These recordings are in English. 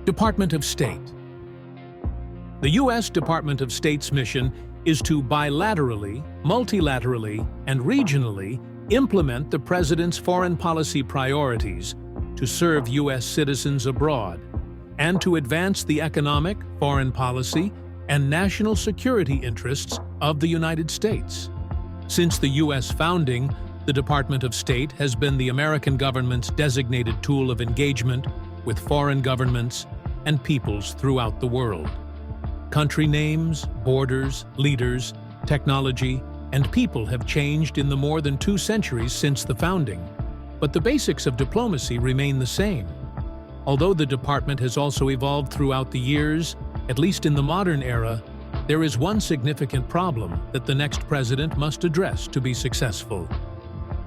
Department of State. The U.S. Department of State's mission is to bilaterally, multilaterally, and regionally implement the President's foreign policy priorities to serve U.S. citizens abroad and to advance the economic, foreign policy, and national security interests of the United States. Since the U.S. founding, the Department of State has been the American government's designated tool of engagement with foreign governments and peoples throughout the world. Country names, borders, leaders, technology, and people have changed in the more than 2 centuries since the founding, but the basics of diplomacy remain the same. Although the department has also evolved throughout the years, at least in the modern era, there is one significant problem that the next president must address to be successful.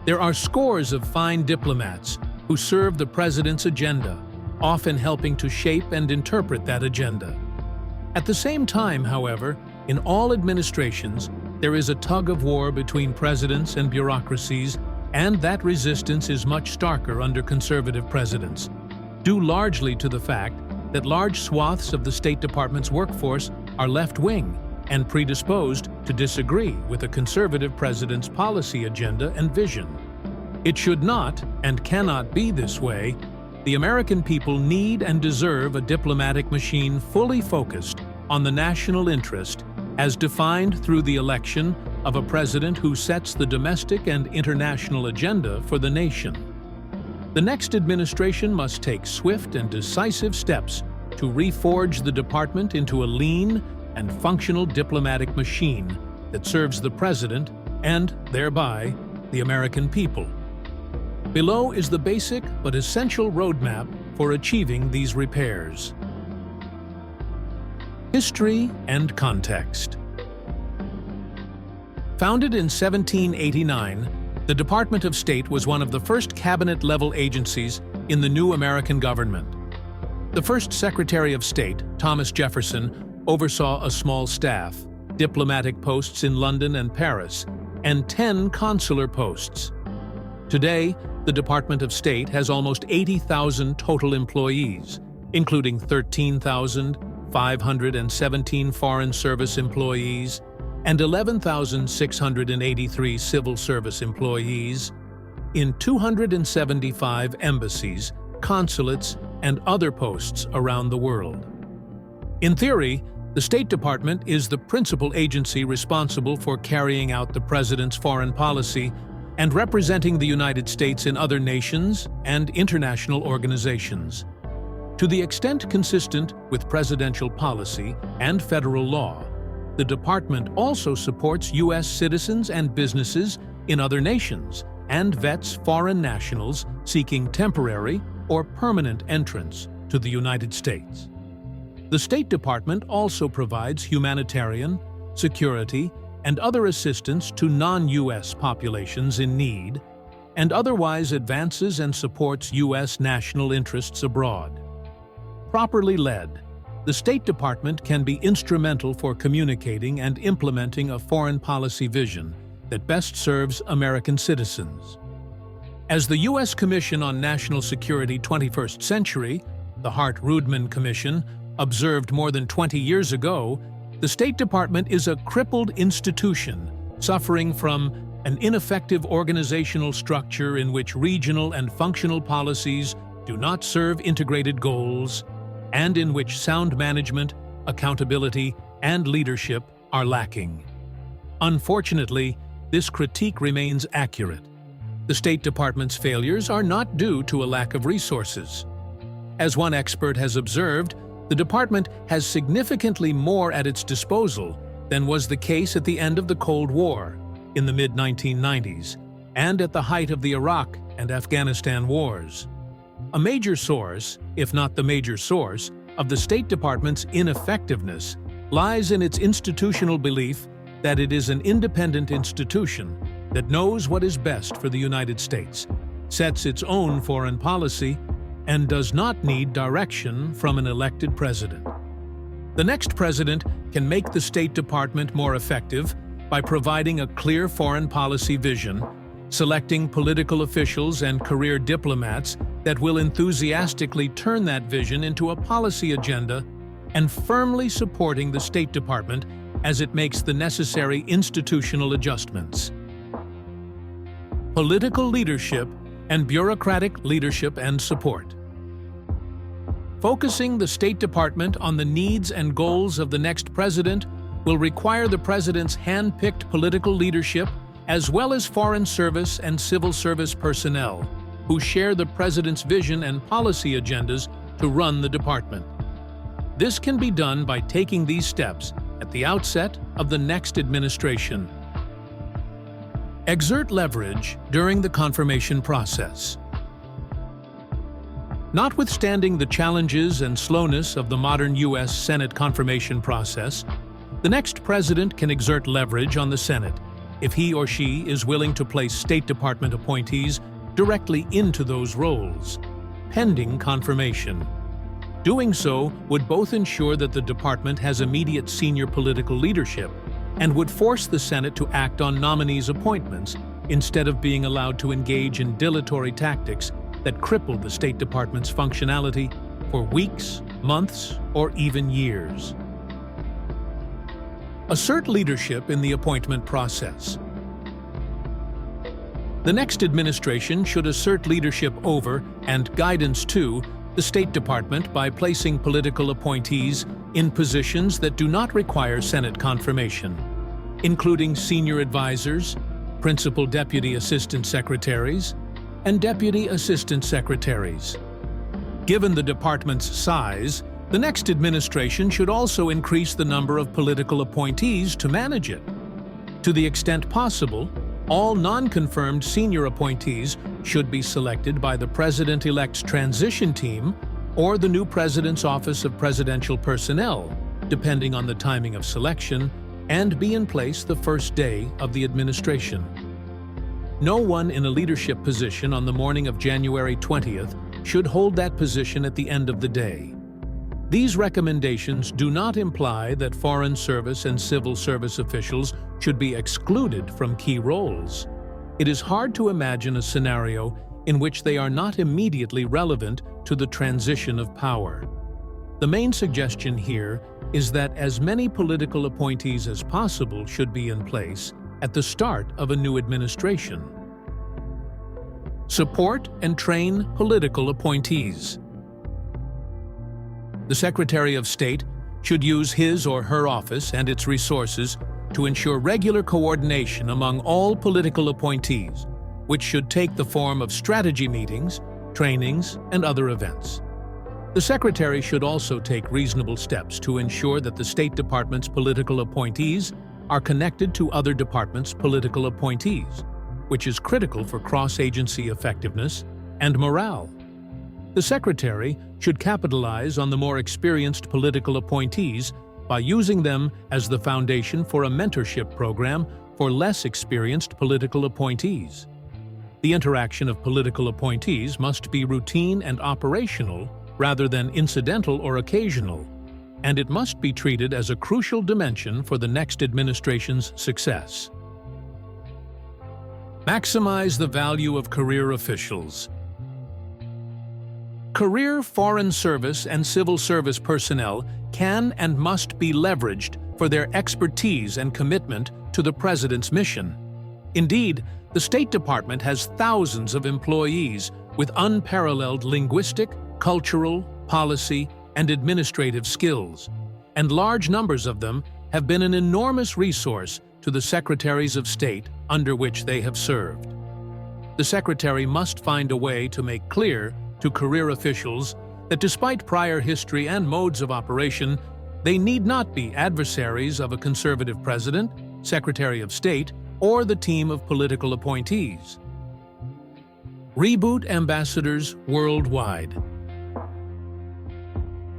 There are scores of fine diplomats who serve the president's agenda, often helping to shape and interpret that agenda. At the same time, however, in all administrations, there is a tug-of-war between presidents and bureaucracies, and that resistance is much starker under conservative presidents, due largely to the fact that large swaths of the State Department's workforce are left-wing and predisposed to disagree with a conservative president's policy agenda and vision. It should not and cannot be this way. The American people need and deserve a diplomatic machine fully focused on the national interest as defined through the election of a president who sets the domestic and international agenda for the nation. The next administration must take swift and decisive steps to reforge the department into a lean and functional diplomatic machine that serves the president and, thereby, the American people. Below is the basic but essential roadmap for achieving these repairs. History and context. Founded in 1789, the Department of State was one of the first cabinet-level agencies in the new American government. The first Secretary of State, Thomas Jefferson, oversaw a small staff, diplomatic posts in London and Paris, and 10 consular posts. Today, the Department of State has almost 80,000 total employees, including 13,517 Foreign Service employees and 11,683 Civil Service employees in 275 embassies, consulates, and other posts around the world. In theory, the State Department is the principal agency responsible for carrying out the President's foreign policy and representing the United States in other nations and international organizations. To the extent consistent with presidential policy and federal law, the department also supports U.S. citizens and businesses in other nations and vets foreign nationals seeking temporary or permanent entrance to the United States. The State Department also provides humanitarian, security, and other assistance to non-U.S. populations in need, and otherwise advances and supports U.S. national interests abroad. Properly led, the State Department can be instrumental for communicating and implementing a foreign policy vision that best serves American citizens. As the U.S. Commission on National Security 21st Century, the Hart-Rudman Commission, observed more than 20 years ago, the State Department is a crippled institution suffering from an ineffective organizational structure in which regional and functional policies do not serve integrated goals, and in which sound management, accountability, and leadership are lacking. Unfortunately, this critique remains accurate. The State Department's failures are not due to a lack of resources. As one expert has observed, the department has significantly more at its disposal than was the case at the end of the Cold War, in the mid-1990s, and at the height of the Iraq and Afghanistan wars. A major source, if not the major source, of the State Department's ineffectiveness lies in its institutional belief that it is an independent institution that knows what is best for the United States, sets its own foreign policy, and does not need direction from an elected president. The next president can make the State Department more effective by providing a clear foreign policy vision, selecting political officials and career diplomats that will enthusiastically turn that vision into a policy agenda and firmly supporting the State Department as it makes the necessary institutional adjustments. Political leadership and bureaucratic leadership and support. Focusing the State Department on the needs and goals of the next president will require the president's hand-picked political leadership as well as foreign service and civil service personnel who share the president's vision and policy agendas to run the department. This can be done by taking these steps at the outset of the next administration. Exert leverage during the confirmation process. Notwithstanding the challenges and slowness of the modern U.S. Senate confirmation process, the next president can exert leverage on the Senate if he or she is willing to place State Department appointees directly into those roles, pending confirmation. Doing so would both ensure that the department has immediate senior political leadership and would force the Senate to act on nominees' appointments instead of being allowed to engage in dilatory tactics that cripple the State Department's functionality for weeks, months, or even years. Assert leadership in the appointment process. The next administration should assert leadership over and guidance to the State Department by placing political appointees in positions that do not require Senate confirmation, including senior advisors, principal deputy assistant secretaries, and deputy assistant secretaries. Given the department's size, the next administration should also increase the number of political appointees to manage it. To the extent possible, all non-confirmed senior appointees should be selected by the President-elect's transition team or the new President's Office of Presidential Personnel, depending on the timing of selection, and be in place the first day of the administration. No one in a leadership position on the morning of January 20th should hold that position at the end of the day. These recommendations do not imply that foreign service and civil service officials should be excluded from key roles. It is hard to imagine a scenario in which they are not immediately relevant to the transition of power. The main suggestion here is that as many political appointees as possible should be in place at the start of a new administration. Support and train political appointees. The Secretary of State should use his or her office and its resources to ensure regular coordination among all political appointees, which should take the form of strategy meetings, trainings, and other events. The Secretary should also take reasonable steps to ensure that the State Department's political appointees are connected to other departments' political appointees, which is critical for cross-agency effectiveness and morale. The Secretary should capitalize on the more experienced political appointees by using them as the foundation for a mentorship program for less experienced political appointees. The interaction of political appointees must be routine and operational rather than incidental or occasional, and it must be treated as a crucial dimension for the next administration's success. Maximize the value of career officials. Career foreign service and civil service personnel can and must be leveraged for their expertise and commitment to the President's mission. Indeed, the State Department has thousands of employees with unparalleled linguistic, cultural, policy, and administrative skills, and large numbers of them have been an enormous resource to the Secretaries of State under which they have served. The Secretary must find a way to make clear to career officials that despite prior history and modes of operation, they need not be adversaries of a conservative president, Secretary of State, or the team of political appointees. Reboot ambassadors worldwide.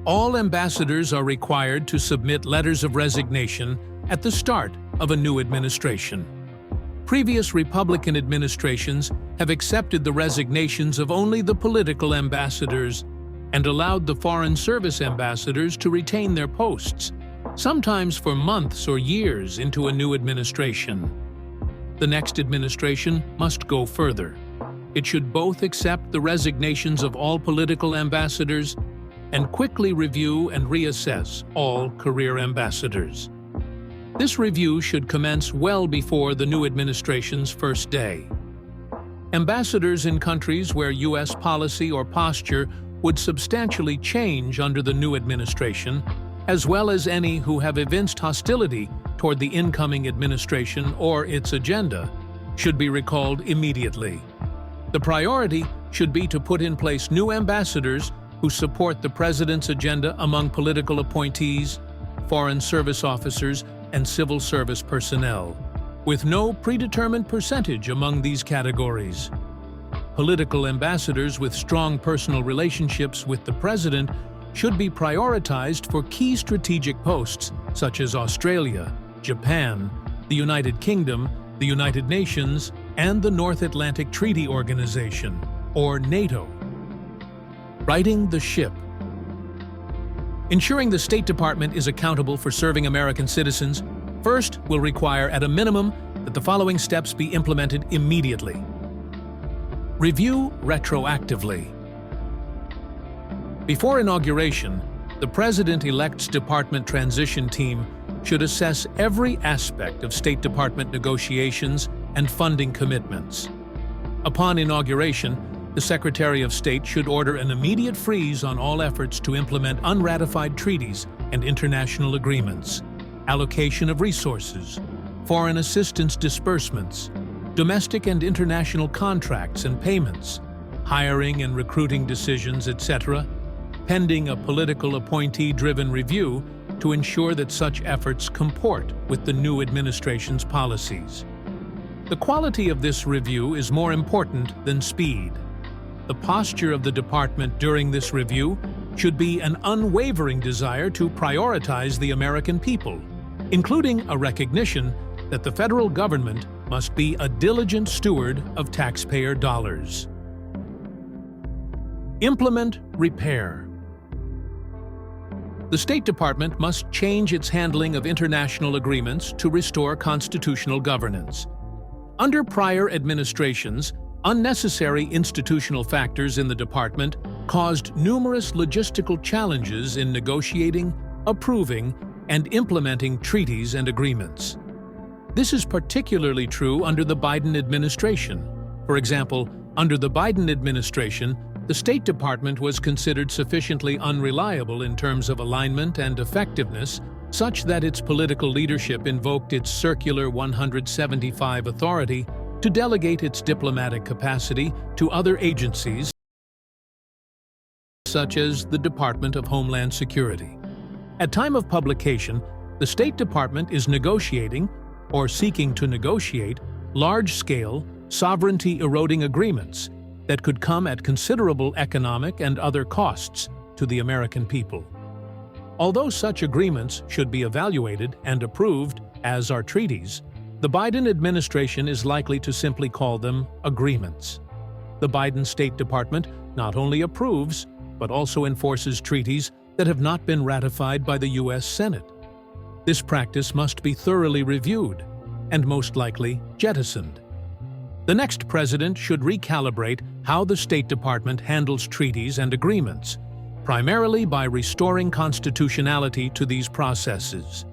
All ambassadors are required to submit letters of resignation at the start of a new administration. Previous Republican administrations have accepted the resignations of only the political ambassadors and allowed the Foreign Service ambassadors to retain their posts, sometimes for months or years into a new administration. The next administration must go further. It should both accept the resignations of all political ambassadors and quickly review and reassess all career ambassadors. This review should commence well before the new administration's first day. Ambassadors in countries where U.S. policy or posture would substantially change under the new administration, as well as any who have evinced hostility toward the incoming administration or its agenda, should be recalled immediately. The priority should be to put in place new ambassadors who support the president's agenda among political appointees, foreign service officers, and civil service personnel, with no predetermined percentage among these categories. Political ambassadors with strong personal relationships with the president should be prioritized for key strategic posts such as Australia, Japan, the United Kingdom, the United Nations, and the North Atlantic Treaty Organization, or NATO. Righting the ship. Ensuring the State Department is accountable for serving American citizens first will require, at a minimum, that the following steps be implemented immediately. Review retroactively. Before inauguration, the President-elect's Department Transition Team should assess every aspect of State Department negotiations and funding commitments. Upon inauguration, the Secretary of State should order an immediate freeze on all efforts to implement unratified treaties and international agreements, allocation of resources, foreign assistance disbursements, domestic and international contracts and payments, hiring and recruiting decisions, etc., pending a political appointee-driven review to ensure that such efforts comport with the new administration's policies. The quality of this review is more important than speed. The posture of the department during this review should be an unwavering desire to prioritize the American people, including a recognition that the federal government must be a diligent steward of taxpayer dollars. Implement repair. The State Department must change its handling of international agreements to restore constitutional governance. Under prior administrations, unnecessary institutional factors in the department caused numerous logistical challenges in negotiating, approving, and implementing treaties and agreements. This is particularly true under the Biden administration. For example, under the Biden administration, the State Department was considered sufficiently unreliable in terms of alignment and effectiveness, such that its political leadership invoked its Circular 175 authority to delegate its diplomatic capacity to other agencies, such as the Department of Homeland Security. At time of publication, the State Department is negotiating, or seeking to negotiate, large-scale, sovereignty-eroding agreements that could come at considerable economic and other costs to the American people. Although such agreements should be evaluated and approved, as are treaties, the Biden administration is likely to simply call them agreements. The Biden State Department not only approves, but also enforces treaties that have not been ratified by the U.S. Senate. This practice must be thoroughly reviewed and most likely jettisoned. The next president should recalibrate how the State Department handles treaties and agreements, primarily by restoring constitutionality to these processes.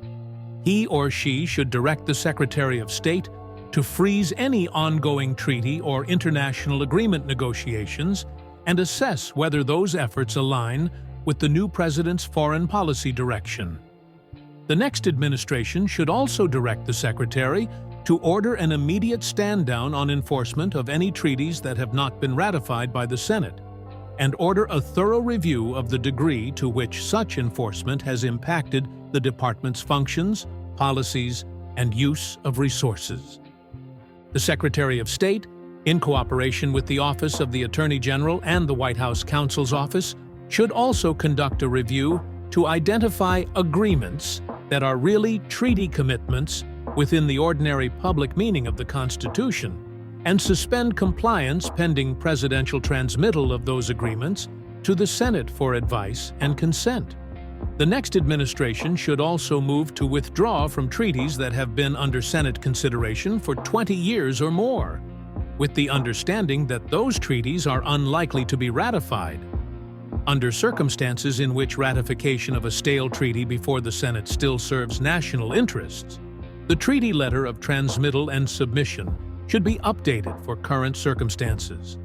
He or she should direct the Secretary of State to freeze any ongoing treaty or international agreement negotiations and assess whether those efforts align with the new president's foreign policy direction. The next administration should also direct the Secretary to order an immediate stand-down on enforcement of any treaties that have not been ratified by the Senate, and order a thorough review of the degree to which such enforcement has impacted the department's functions, policies, and use of resources. The Secretary of State, in cooperation with the Office of the Attorney General and the White House Counsel's Office, should also conduct a review to identify agreements that are really treaty commitments within the ordinary public meaning of the Constitution, and suspend compliance pending presidential transmittal of those agreements to the Senate for advice and consent. The next administration should also move to withdraw from treaties that have been under Senate consideration for 20 years or more. with the understanding that those treaties are unlikely to be ratified. Under circumstances in which ratification of a stale treaty before the Senate still serves national interests, the treaty letter of transmittal and submission should be updated for current circumstances.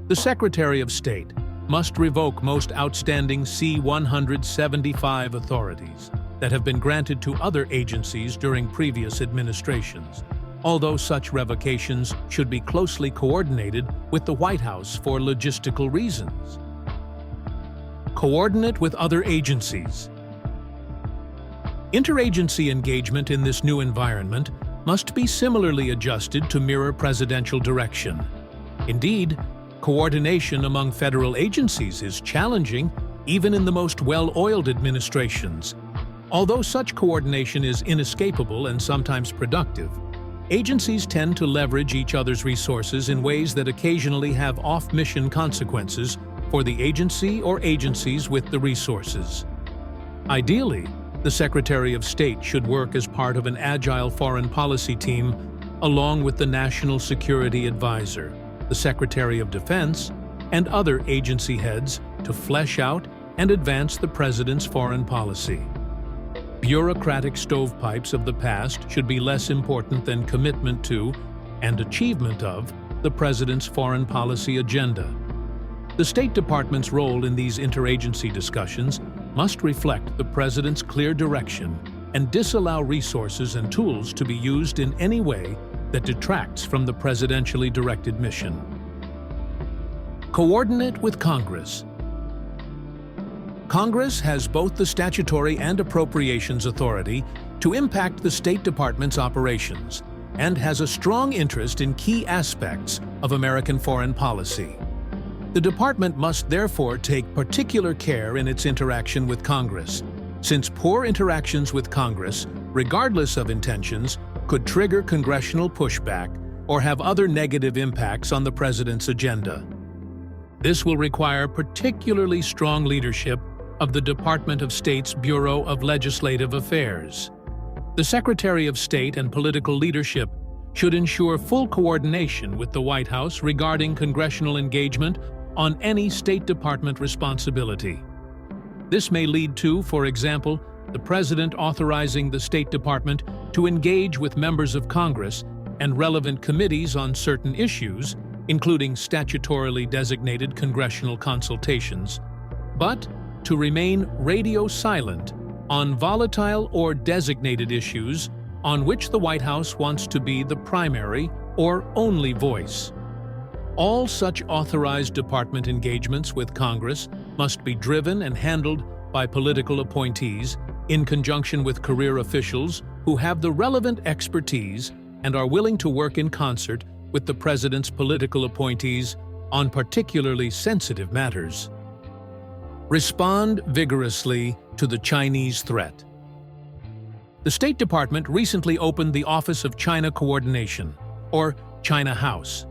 The Secretary of State must revoke most outstanding C-175 authorities that have been granted to other agencies during previous administrations, although such revocations should be closely coordinated with the White House for logistical reasons. Coordinate with other agencies. Interagency engagement in this new environment must be similarly adjusted to mirror presidential direction. Indeed, coordination among federal agencies is challenging even in the most well-oiled administrations. Although such coordination is inescapable and sometimes productive, agencies tend to leverage each other's resources in ways that occasionally have off-mission consequences for the agency or agencies with the resources. Ideally, the Secretary of State should work as part of an agile foreign policy team along with the National Security Advisor, the Secretary of Defense, and other agency heads to flesh out and advance the President's foreign policy. Bureaucratic stovepipes of the past should be less important than commitment to and achievement of the President's foreign policy agenda. The State Department's role in these interagency discussions must reflect the President's clear direction and disallow resources and tools to be used in any way that detracts from the presidentially directed mission. Coordinate with Congress. Congress has both the statutory and appropriations authority to impact the State Department's operations and has a strong interest in key aspects of American foreign policy. The department must therefore take particular care in its interaction with Congress, since poor interactions with Congress, regardless of intentions, could trigger congressional pushback or have other negative impacts on the President's agenda. This will require particularly strong leadership of the Department of State's Bureau of Legislative Affairs. The Secretary of State and political leadership should ensure full coordination with the White House regarding congressional engagement on any State Department responsibility. This may lead to, for example, the President authorizing the State Department to engage with members of Congress and relevant committees on certain issues, including statutorily designated congressional consultations, but to remain radio silent on volatile or designated issues on which the White House wants to be the primary or only voice. All such authorized department engagements with Congress must be driven and handled by political appointees in conjunction with career officials who have the relevant expertise and are willing to work in concert with the President's political appointees on particularly sensitive matters. Respond vigorously to the Chinese threat. The State Department recently opened the Office of China Coordination, or China House.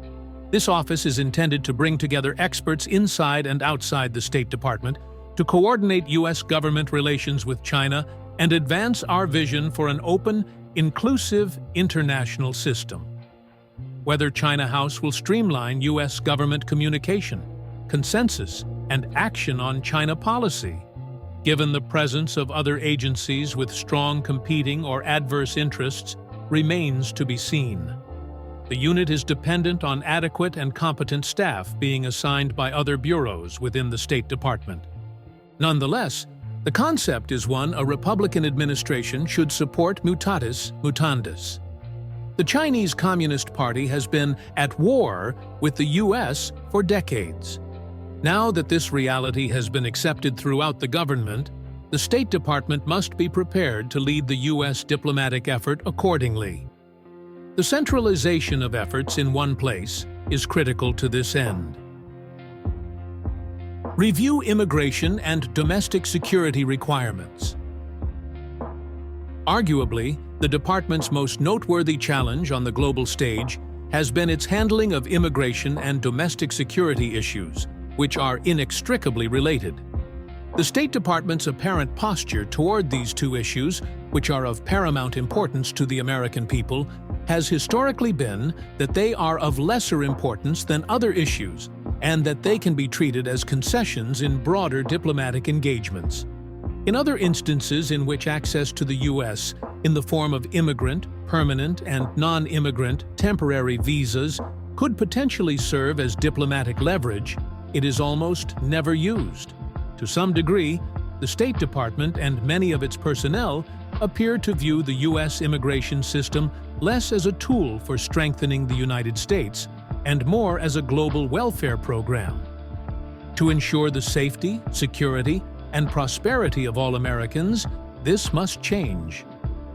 This office is intended to bring together experts inside and outside the State Department to coordinate U.S. government relations with China and advance our vision for an open, inclusive international system. Whether China House will streamline U.S. government communication, consensus, and action on China policy, given the presence of other agencies with strong competing or adverse interests, remains to be seen. The unit is dependent on adequate and competent staff being assigned by other bureaus within the State Department. Nonetheless, the concept is one a Republican administration should support mutatis mutandis. The Chinese Communist Party has been at war with the U.S. for decades. Now that this reality has been accepted throughout the government, the State Department must be prepared to lead the U.S. diplomatic effort accordingly. The centralization of efforts in one place is critical to this end. Review immigration and domestic security requirements. Arguably, the department's most noteworthy challenge on the global stage has been its handling of immigration and domestic security issues, which are inextricably related. The State Department's apparent posture toward these two issues, which are of paramount importance to the American people, has historically been that they are of lesser importance than other issues and that they can be treated as concessions in broader diplomatic engagements. In other instances in which access to the U.S. in the form of immigrant, permanent, and non-immigrant temporary visas could potentially serve as diplomatic leverage, it is almost never used. To some degree, the State Department and many of its personnel appear to view the U.S. immigration system less as a tool for strengthening the United States and more as a global welfare program. To ensure the safety, security, and prosperity of all Americans, this must change.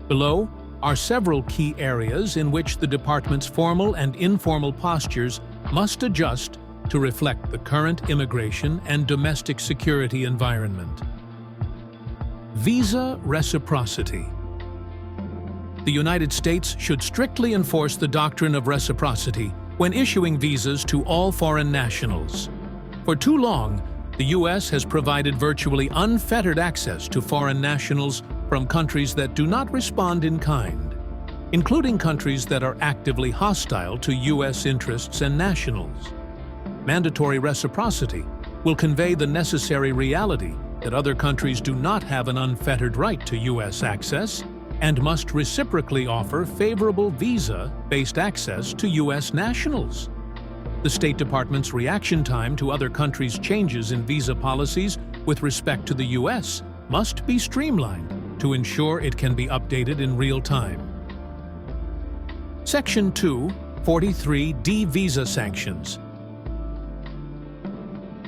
Below are several key areas in which the department's formal and informal postures must adjust to reflect the current immigration and domestic security environment. Visa reciprocity. The United States should strictly enforce the doctrine of reciprocity when issuing visas to all foreign nationals. For too long, the U.S. has provided virtually unfettered access to foreign nationals from countries that do not respond in kind, including countries that are actively hostile to U.S. interests and nationals. Mandatory reciprocity will convey the necessary reality that other countries do not have an unfettered right to U.S. access and must reciprocally offer favorable visa-based access to U.S. nationals. The State Department's reaction time to other countries' changes in visa policies with respect to the U.S. must be streamlined to ensure it can be updated in real time. Section 2, 43D Visa Sanctions.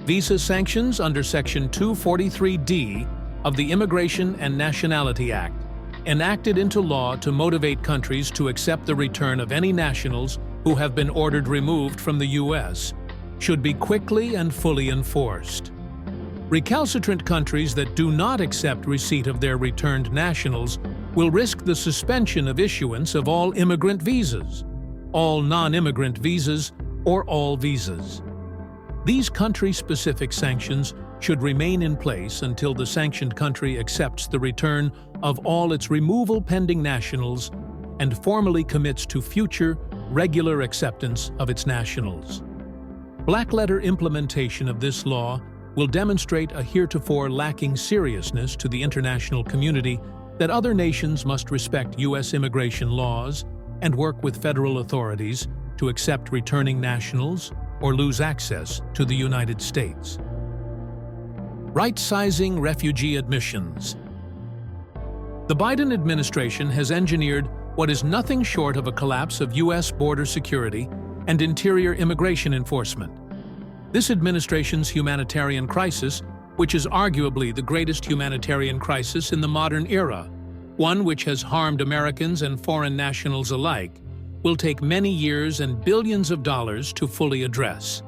Visa sanctions under Section 243D of the Immigration and Nationality Act, enacted into law to motivate countries to accept the return of any nationals who have been ordered removed from the U.S., should be quickly and fully enforced. Recalcitrant countries that do not accept receipt of their returned nationals will risk the suspension of issuance of all immigrant visas, all non-immigrant visas, or all visas. These country-specific sanctions should remain in place until the sanctioned country accepts the return of all its removal-pending nationals and formally commits to future, regular acceptance of its nationals. Black-letter implementation of this law will demonstrate a heretofore lacking seriousness to the international community that other nations must respect U.S. immigration laws and work with federal authorities to accept returning nationals or lose access to the United States. Right-sizing refugee admissions. The Biden administration has engineered what is nothing short of a collapse of U.S. border security and interior immigration enforcement. This administration's humanitarian crisis, which is arguably the greatest humanitarian crisis in the modern era, one which has harmed Americans and foreign nationals alike, will take many years and billions of dollars to fully address.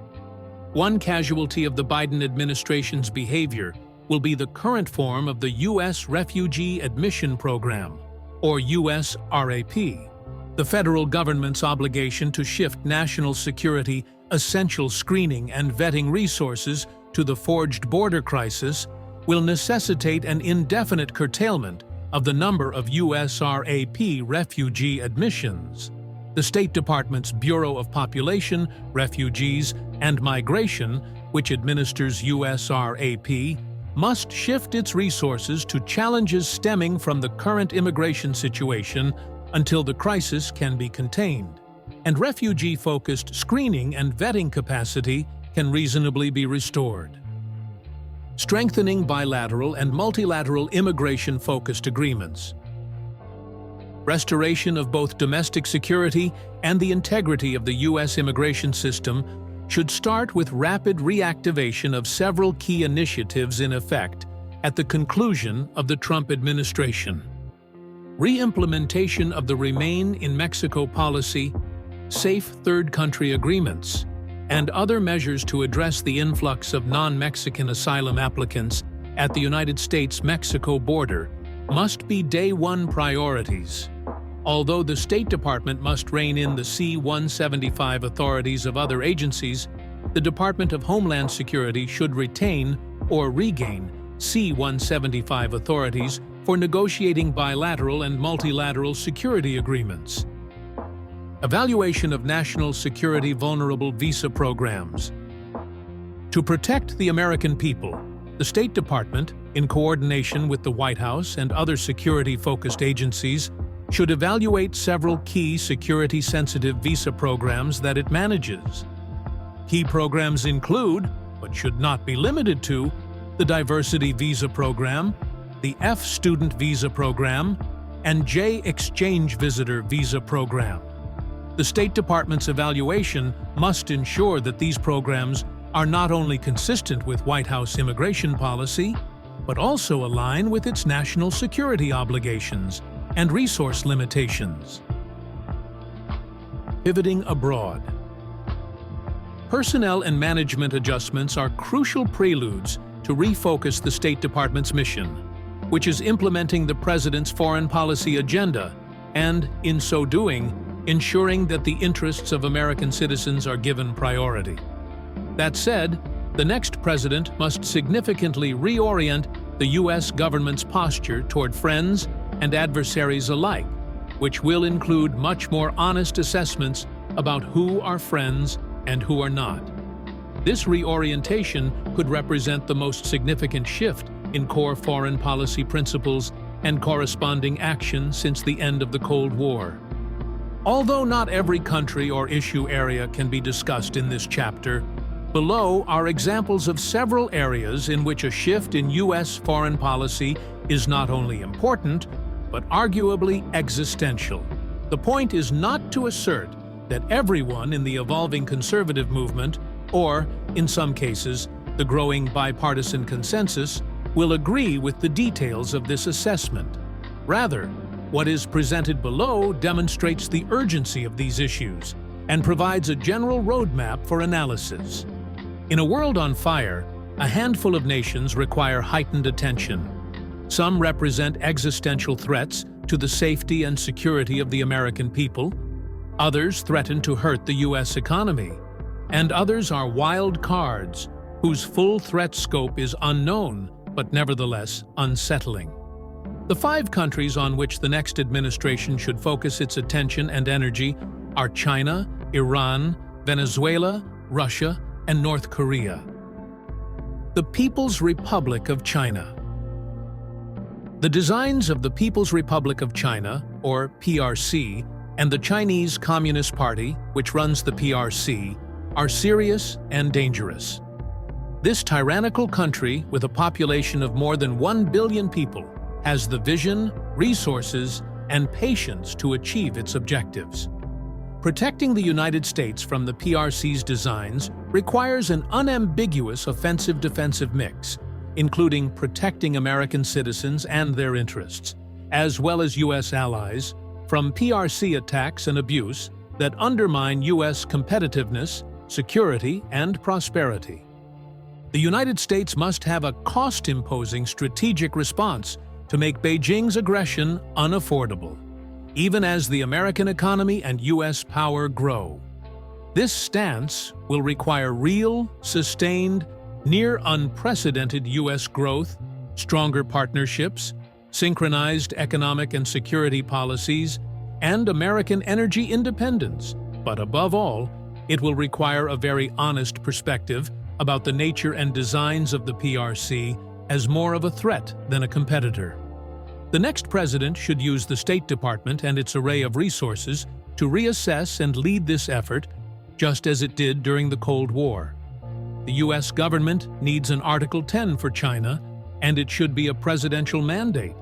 One casualty of the Biden administration's behavior will be the current form of the U.S. Refugee Admission Program, or USRAP, the federal government's obligation to shift national security essential screening and vetting resources to the forged border crisis will necessitate an indefinite curtailment of the number of USRAP refugee admissions. The State Department's Bureau of Population, Refugees, and Migration, which administers USRAP, must shift its resources to challenges stemming from the current immigration situation until the crisis can be contained, and refugee-focused screening and vetting capacity can reasonably be restored. Strengthening bilateral and multilateral immigration-focused agreements. Restoration of both domestic security and the integrity of the U.S. immigration system should start with rapid reactivation of several key initiatives in effect at the conclusion of the Trump administration. Re-implementation of the Remain in Mexico policy, safe third country agreements, and other measures to address the influx of non-Mexican asylum applicants at the United States-Mexico border must be day one priorities. Although the State Department must rein in the C-175 authorities of other agencies, the Department of Homeland Security should retain or regain C-175 authorities for negotiating bilateral and multilateral security agreements. Evaluation of national security vulnerable visa programs. To protect the American people, the State Department, in coordination with the White House and other security-focused agencies, should evaluate several key security-sensitive visa programs that it manages. Key programs include, but should not be limited to, the Diversity Visa Program, the F Student Visa Program, and J Exchange Visitor Visa Program. The State Department's evaluation must ensure that these programs are not only consistent with White House immigration policy, but also align with its national security obligations and resource limitations. Pivoting abroad. Personnel and management adjustments are crucial preludes to refocus the State Department's mission, which is implementing the President's foreign policy agenda and, in so doing, ensuring that the interests of American citizens are given priority. That said, the next president must significantly reorient the U.S. government's posture toward friends and adversaries alike, which will include much more honest assessments about who are friends and who are not. This reorientation could represent the most significant shift in core foreign policy principles and corresponding action since the end of the Cold War. Although not every country or issue area can be discussed in this chapter, below are examples of several areas in which a shift in U.S. foreign policy is not only important, but arguably existential. The point is not to assert that everyone in the evolving conservative movement, or, in some cases, the growing bipartisan consensus, will agree with the details of this assessment. Rather, what is presented below demonstrates the urgency of these issues and provides a general roadmap for analysis. In a world on fire, a handful of nations require heightened attention. Some represent existential threats to the safety and security of the American people. Others threaten to hurt the U.S. economy. And others are wild cards, whose full threat scope is unknown, but nevertheless unsettling. The 5 countries on which the next administration should focus its attention and energy are China, Iran, Venezuela, Russia, and North Korea. The People's Republic of China. The designs of the People's Republic of China, or PRC, and the Chinese Communist Party, which runs the PRC, are serious and dangerous. This tyrannical country, with a population of more than 1 billion people, has the vision, resources, and patience to achieve its objectives. Protecting the United States from the PRC's designs requires an unambiguous offensive-defensive mix, including protecting American citizens and their interests, as well as U.S. allies, from PRC attacks and abuse that undermine U.S. competitiveness, security, and prosperity. The United States must have a cost-imposing strategic response to make Beijing's aggression unaffordable, even as the American economy and U.S. power grow. This stance will require real, sustained, near-unprecedented U.S. growth, stronger partnerships, synchronized economic and security policies, and American energy independence. But above all, it will require a very honest perspective about the nature and designs of the PRC as more of a threat than a competitor. The next president should use the State Department and its array of resources to reassess and lead this effort, just as it did during the Cold War. The U.S. government needs an Article 10 for China, and it should be a presidential mandate.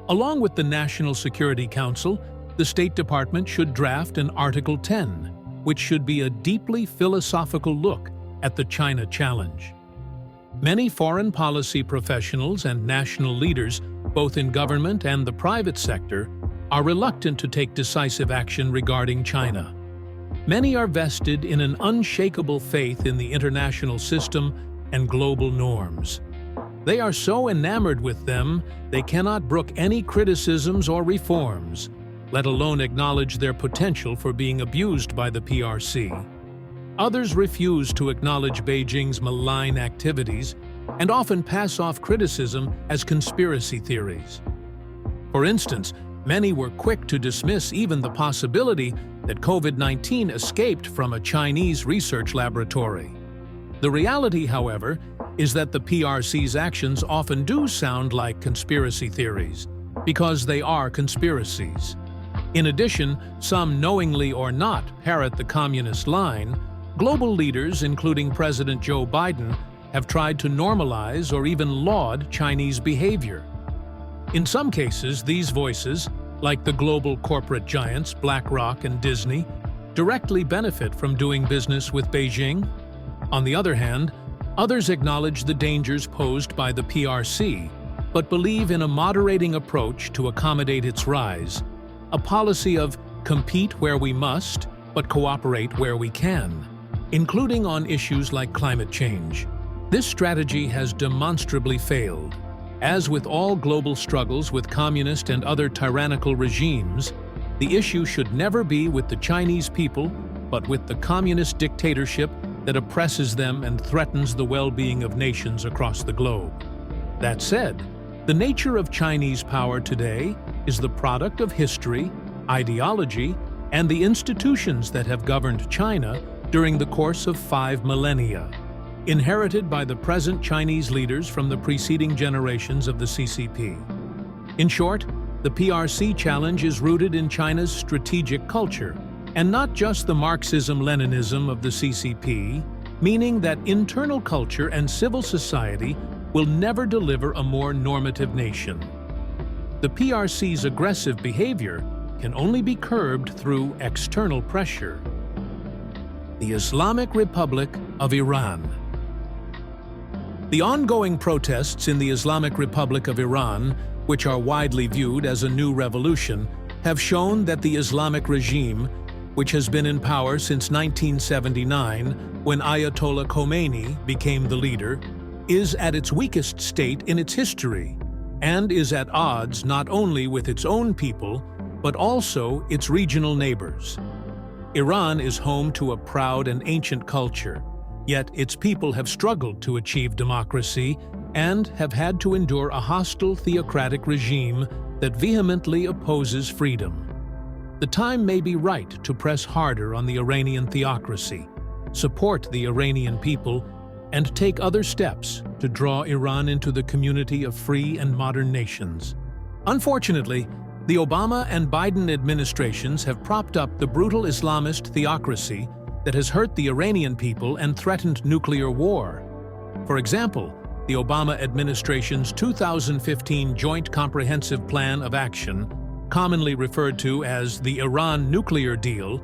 Along with the National Security Council, the State Department should draft an Article 10, which should be a deeply philosophical look at the China challenge. Many foreign policy professionals and national leaders, both in government and the private sector, are reluctant to take decisive action regarding China. Many are vested in an unshakable faith in the international system and global norms. They are so enamored with them, they cannot brook any criticisms or reforms, let alone acknowledge their potential for being abused by the PRC. Others refuse to acknowledge Beijing's malign activities and often pass off criticism as conspiracy theories. For instance, Many were quick to dismiss even the possibility that COVID-19 escaped from a Chinese research laboratory. The reality, however, is that the PRC's actions often do sound like conspiracy theories, because they are conspiracies. In addition, some knowingly or not parrot the communist line. Global leaders, including President Joe Biden, have tried to normalize or even laud Chinese behavior. In some cases, these voices, like the global corporate giants BlackRock and Disney, directly benefit from doing business with Beijing. On the other hand, others acknowledge the dangers posed by the PRC, but believe in a moderating approach to accommodate its rise, a policy of compete where we must, but cooperate where we can, including on issues like climate change. This strategy has demonstrably failed. As with all global struggles with communist and other tyrannical regimes, the issue should never be with the Chinese people, but with the communist dictatorship that oppresses them and threatens the well-being of nations across the globe. That said, the nature of Chinese power today is the product of history, ideology, and the institutions that have governed China during the course of 5 millennia, inherited by the present Chinese leaders from the preceding generations of the CCP. In short, the PRC challenge is rooted in China's strategic culture, and not just the Marxism-Leninism of the CCP, meaning that internal culture and civil society will never deliver a more normative nation. The PRC's aggressive behavior can only be curbed through external pressure. The Islamic Republic of Iran. The ongoing protests in the Islamic Republic of Iran, which are widely viewed as a new revolution, have shown that the Islamic regime, which has been in power since 1979, when Ayatollah Khomeini became the leader, is at its weakest state in its history, and is at odds not only with its own people, but also its regional neighbors. Iran is home to a proud and ancient culture, yet its people have struggled to achieve democracy and have had to endure a hostile theocratic regime that vehemently opposes freedom. The time may be right to press harder on the Iranian theocracy, support the Iranian people, and take other steps to draw Iran into the community of free and modern nations. Unfortunately, the Obama and Biden administrations have propped up the brutal Islamist theocracy that has hurt the Iranian people and threatened nuclear war. For example, the Obama administration's 2015 Joint Comprehensive Plan of Action, commonly referred to as the Iran nuclear deal,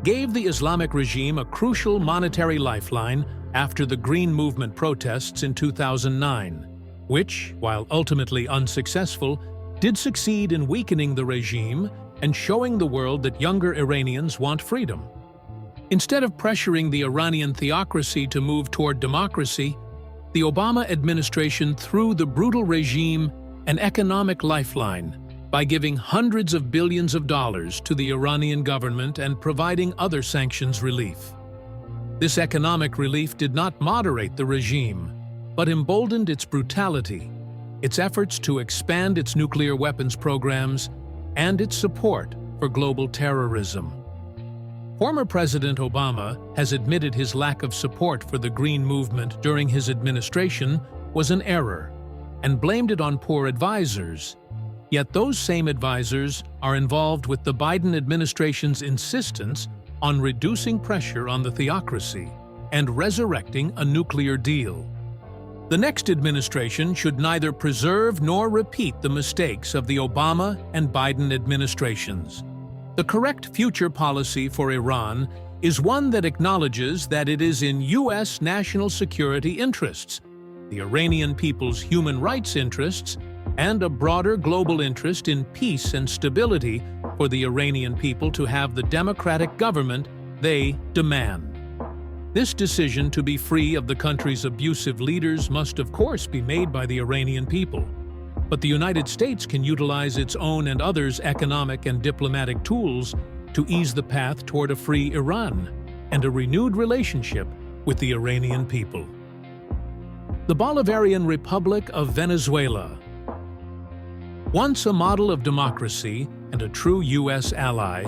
gave the Islamic regime a crucial monetary lifeline after the Green Movement protests in 2009, which, while ultimately unsuccessful, did succeed in weakening the regime and showing the world that younger Iranians want freedom. Instead of pressuring the Iranian theocracy to move toward democracy, the Obama administration threw the brutal regime an economic lifeline by giving hundreds of billions of dollars to the Iranian government and providing other sanctions relief. This economic relief did not moderate the regime, but emboldened its brutality, its efforts to expand its nuclear weapons programs, and its support for global terrorism. Former President Obama has admitted his lack of support for the Green Movement during his administration was an error, and blamed it on poor advisors. Yet those same advisors are involved with the Biden administration's insistence on reducing pressure on the theocracy and resurrecting a nuclear deal. The next administration should neither preserve nor repeat the mistakes of the Obama and Biden administrations. The correct future policy for Iran is one that acknowledges that it is in U.S. national security interests, the Iranian people's human rights interests, and a broader global interest in peace and stability for the Iranian people to have the democratic government they demand. This decision to be free of the country's abusive leaders must of course be made by the Iranian people. But the United States can utilize its own and others' economic and diplomatic tools to ease the path toward a free Iran and a renewed relationship with the Iranian people. The Bolivarian Republic of Venezuela. Once a model of democracy, and a true U.S. ally,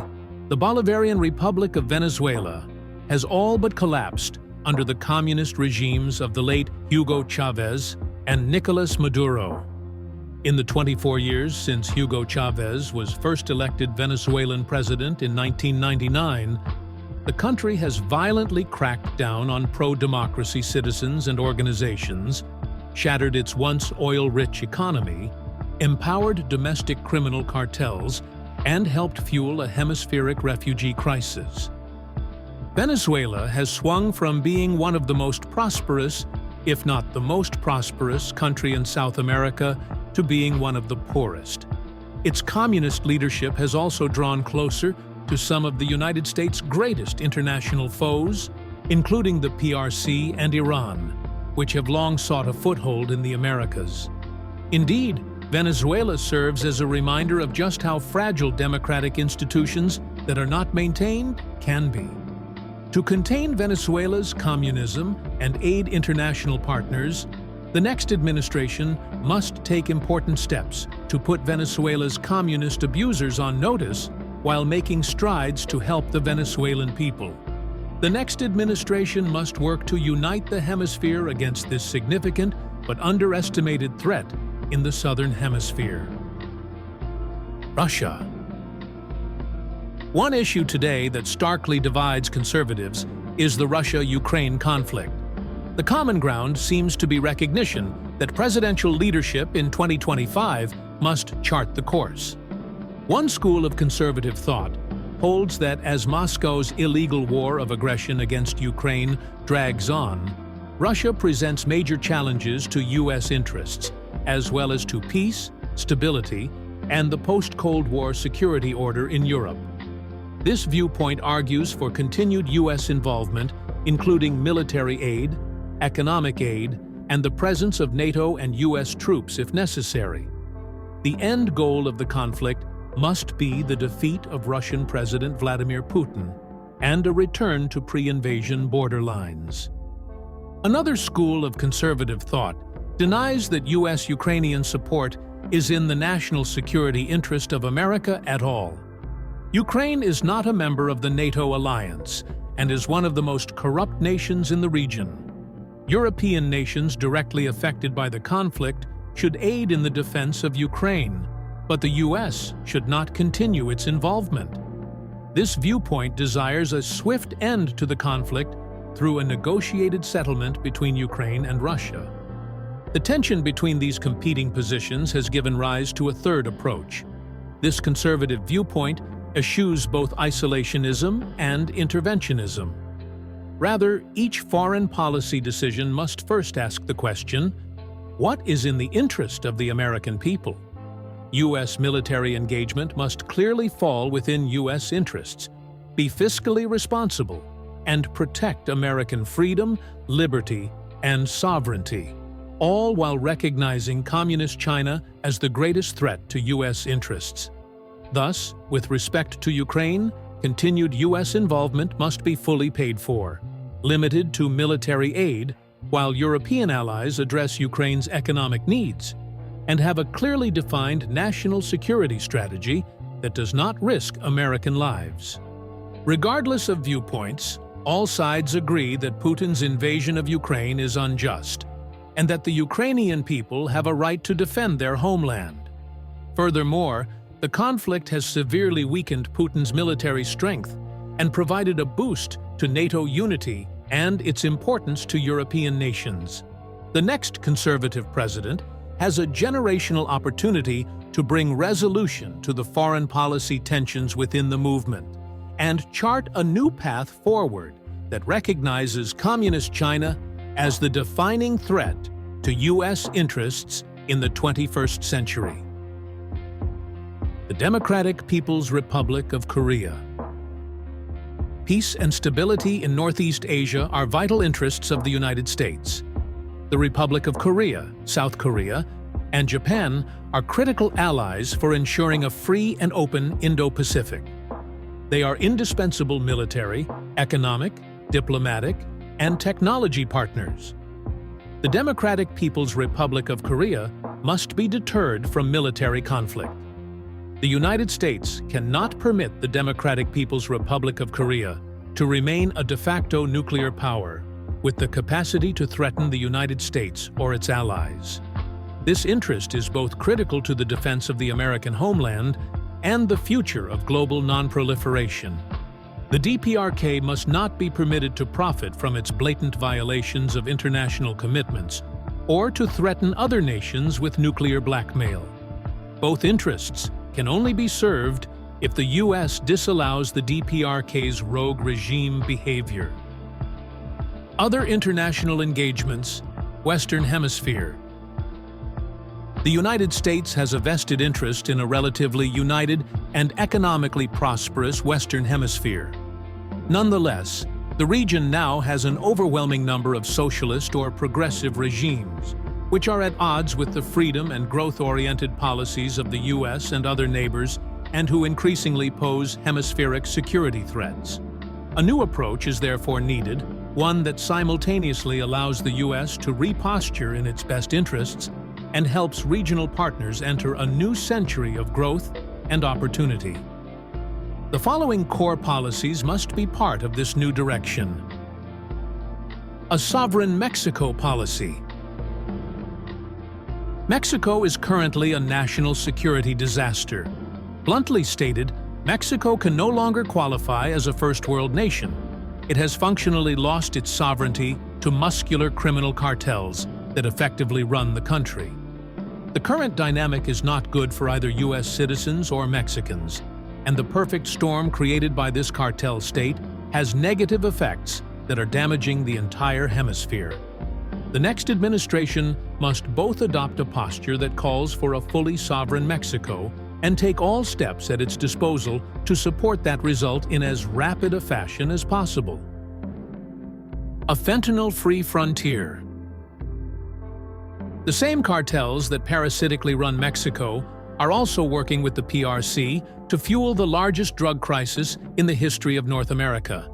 the Bolivarian Republic of Venezuela has all but collapsed under the communist regimes of the late Hugo Chavez and Nicolas Maduro. In the 24 years since Hugo Chavez was first elected Venezuelan president in 1999, the country has violently cracked down on pro-democracy citizens and organizations, shattered its once oil-rich economy, empowered domestic criminal cartels, and helped fuel a hemispheric refugee crisis. Venezuela has swung from being one of the most prosperous, if not the most prosperous, country in South America to being one of the poorest. Its communist leadership has also drawn closer to some of the United States' greatest international foes, including the PRC and Iran, which have long sought a foothold in the Americas. Indeed, Venezuela serves as a reminder of just how fragile democratic institutions that are not maintained can be. To contain Venezuela's communism and aid international partners, the next administration must take important steps to put Venezuela's communist abusers on notice while making strides to help the Venezuelan people. The next administration must work to unite the hemisphere against this significant but underestimated threat in the Southern Hemisphere. Russia. One issue today that starkly divides conservatives is the Russia-Ukraine conflict. The common ground seems to be recognition that presidential leadership in 2025 must chart the course. One school of conservative thought holds that as Moscow's illegal war of aggression against Ukraine drags on, Russia presents major challenges to U.S. interests, as well as to peace, stability, and the post-Cold War security order in Europe. This viewpoint argues for continued U.S. involvement, including military aid, economic aid, and the presence of NATO and U.S. troops if necessary. The end goal of the conflict must be the defeat of Russian President Vladimir Putin and a return to pre-invasion borderlines. Another school of conservative thought denies that U.S.-Ukrainian support is in the national security interest of America at all. Ukraine is not a member of the NATO alliance and is one of the most corrupt nations in the region. European nations directly affected by the conflict should aid in the defense of Ukraine, but the U.S. should not continue its involvement. This viewpoint desires a swift end to the conflict through a negotiated settlement between Ukraine and Russia. The tension between these competing positions has given rise to a third approach. This conservative viewpoint eschews both isolationism and interventionism. Rather, each foreign policy decision must first ask the question, what is in the interest of the American people? U.S. military engagement must clearly fall within U.S. interests, be fiscally responsible, and protect American freedom, liberty, and sovereignty, all while recognizing Communist China as the greatest threat to U.S. interests. Thus, with respect to Ukraine, continued U.S. involvement must be fully paid for, limited to military aid, while European allies address Ukraine's economic needs, and have a clearly defined national security strategy that does not risk American lives. Regardless of viewpoints, all sides agree that Putin's invasion of Ukraine is unjust, and that the Ukrainian people have a right to defend their homeland. Furthermore, the conflict has severely weakened Putin's military strength and provided a boost to NATO unity and its importance to European nations. The next conservative president has a generational opportunity to bring resolution to the foreign policy tensions within the movement and chart a new path forward that recognizes Communist China as the defining threat to U.S. interests in the 21st century. The Democratic People's Republic of Korea. Peace and stability in Northeast Asia are vital interests of the United States. The Republic of Korea, South Korea, and Japan are critical allies for ensuring a free and open Indo-Pacific. They are indispensable military, economic, diplomatic, and technology partners. The Democratic People's Republic of Korea must be deterred from military conflict. The United States cannot permit the Democratic People's Republic of Korea to remain a de facto nuclear power with the capacity to threaten the United States or its allies. This interest is both critical to the defense of the American homeland and the future of global non-proliferation. The DPRK must not be permitted to profit from its blatant violations of international commitments or to threaten other nations with nuclear blackmail. Both interests can only be served if the U.S. disallows the DPRK's rogue regime behavior. Other international engagements, Western Hemisphere. The United States has a vested interest in a relatively united and economically prosperous Western Hemisphere. Nonetheless, the region now has an overwhelming number of socialist or progressive regimes, which are at odds with the freedom and growth-oriented policies of the U.S. and other neighbors, and who increasingly pose hemispheric security threats. A new approach is therefore needed, one that simultaneously allows the U.S. to reposture in its best interests and helps regional partners enter a new century of growth and opportunity. The following core policies must be part of this new direction. A sovereign Mexico policy. Mexico is currently a national security disaster. Bluntly stated, Mexico can no longer qualify as a first world nation. It has functionally lost its sovereignty to muscular criminal cartels that effectively run the country. The current dynamic is not good for either U.S. citizens or Mexicans, and the perfect storm created by this cartel state has negative effects that are damaging the entire hemisphere. The next administration must both adopt a posture that calls for a fully sovereign Mexico and take all steps at its disposal to support that result in as rapid a fashion as possible. A fentanyl-free frontier. The same cartels that parasitically run Mexico are also working with the PRC to fuel the largest drug crisis in the history of North America.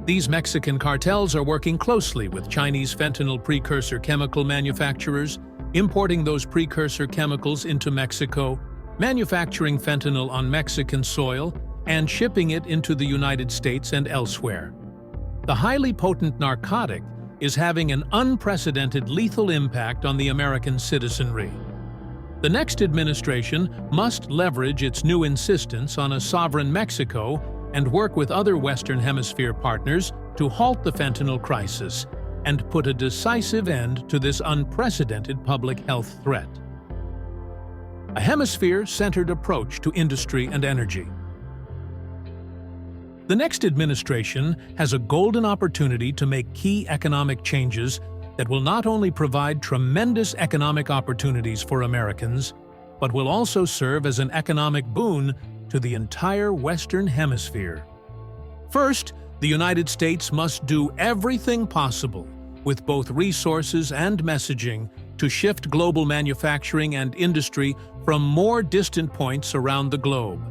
These Mexican cartels are working closely with Chinese fentanyl precursor chemical manufacturers, importing those precursor chemicals into Mexico, manufacturing fentanyl on Mexican soil, and shipping it into the United States and elsewhere. The highly potent narcotic is having an unprecedented lethal impact on the American citizenry. The next administration must leverage its new insistence on a sovereign Mexico and work with other Western Hemisphere partners to halt the fentanyl crisis and put a decisive end to this unprecedented public health threat. A hemisphere-centered approach to industry and energy. The next administration has a golden opportunity to make key economic changes that will not only provide tremendous economic opportunities for Americans, but will also serve as an economic boon to the entire Western Hemisphere. First, the United States must do everything possible, with both resources and messaging, to shift global manufacturing and industry from more distant points around the globe,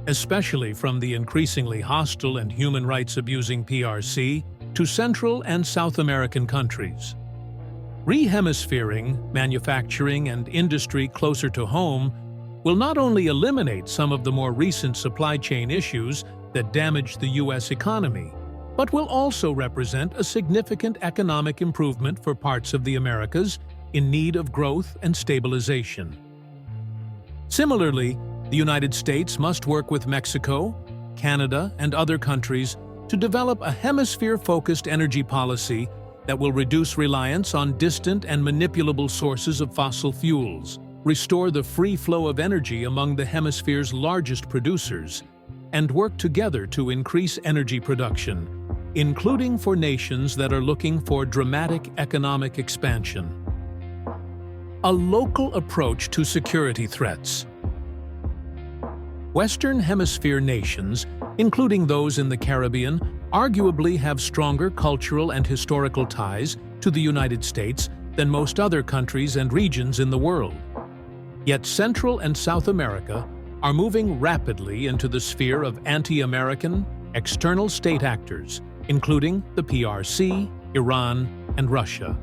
especially from the increasingly hostile and human rights-abusing PRC to Central and South American countries. Re-hemisphering manufacturing and industry closer to home will not only eliminate some of the more recent supply chain issues that damage the U.S. economy, but will also represent a significant economic improvement for parts of the Americas in need of growth and stabilization. Similarly, the United States must work with Mexico, Canada, and other countries to develop a hemisphere-focused energy policy that will reduce reliance on distant and manipulable sources of fossil fuels, restore the free flow of energy among the hemisphere's largest producers, and work together to increase energy production, including for nations that are looking for dramatic economic expansion. A local approach to security threats. Western Hemisphere nations, including those in the Caribbean, arguably have stronger cultural and historical ties to the United States than most other countries and regions in the world. Yet Central and South America are moving rapidly into the sphere of anti-American, external state actors, including the PRC, Iran, and Russia.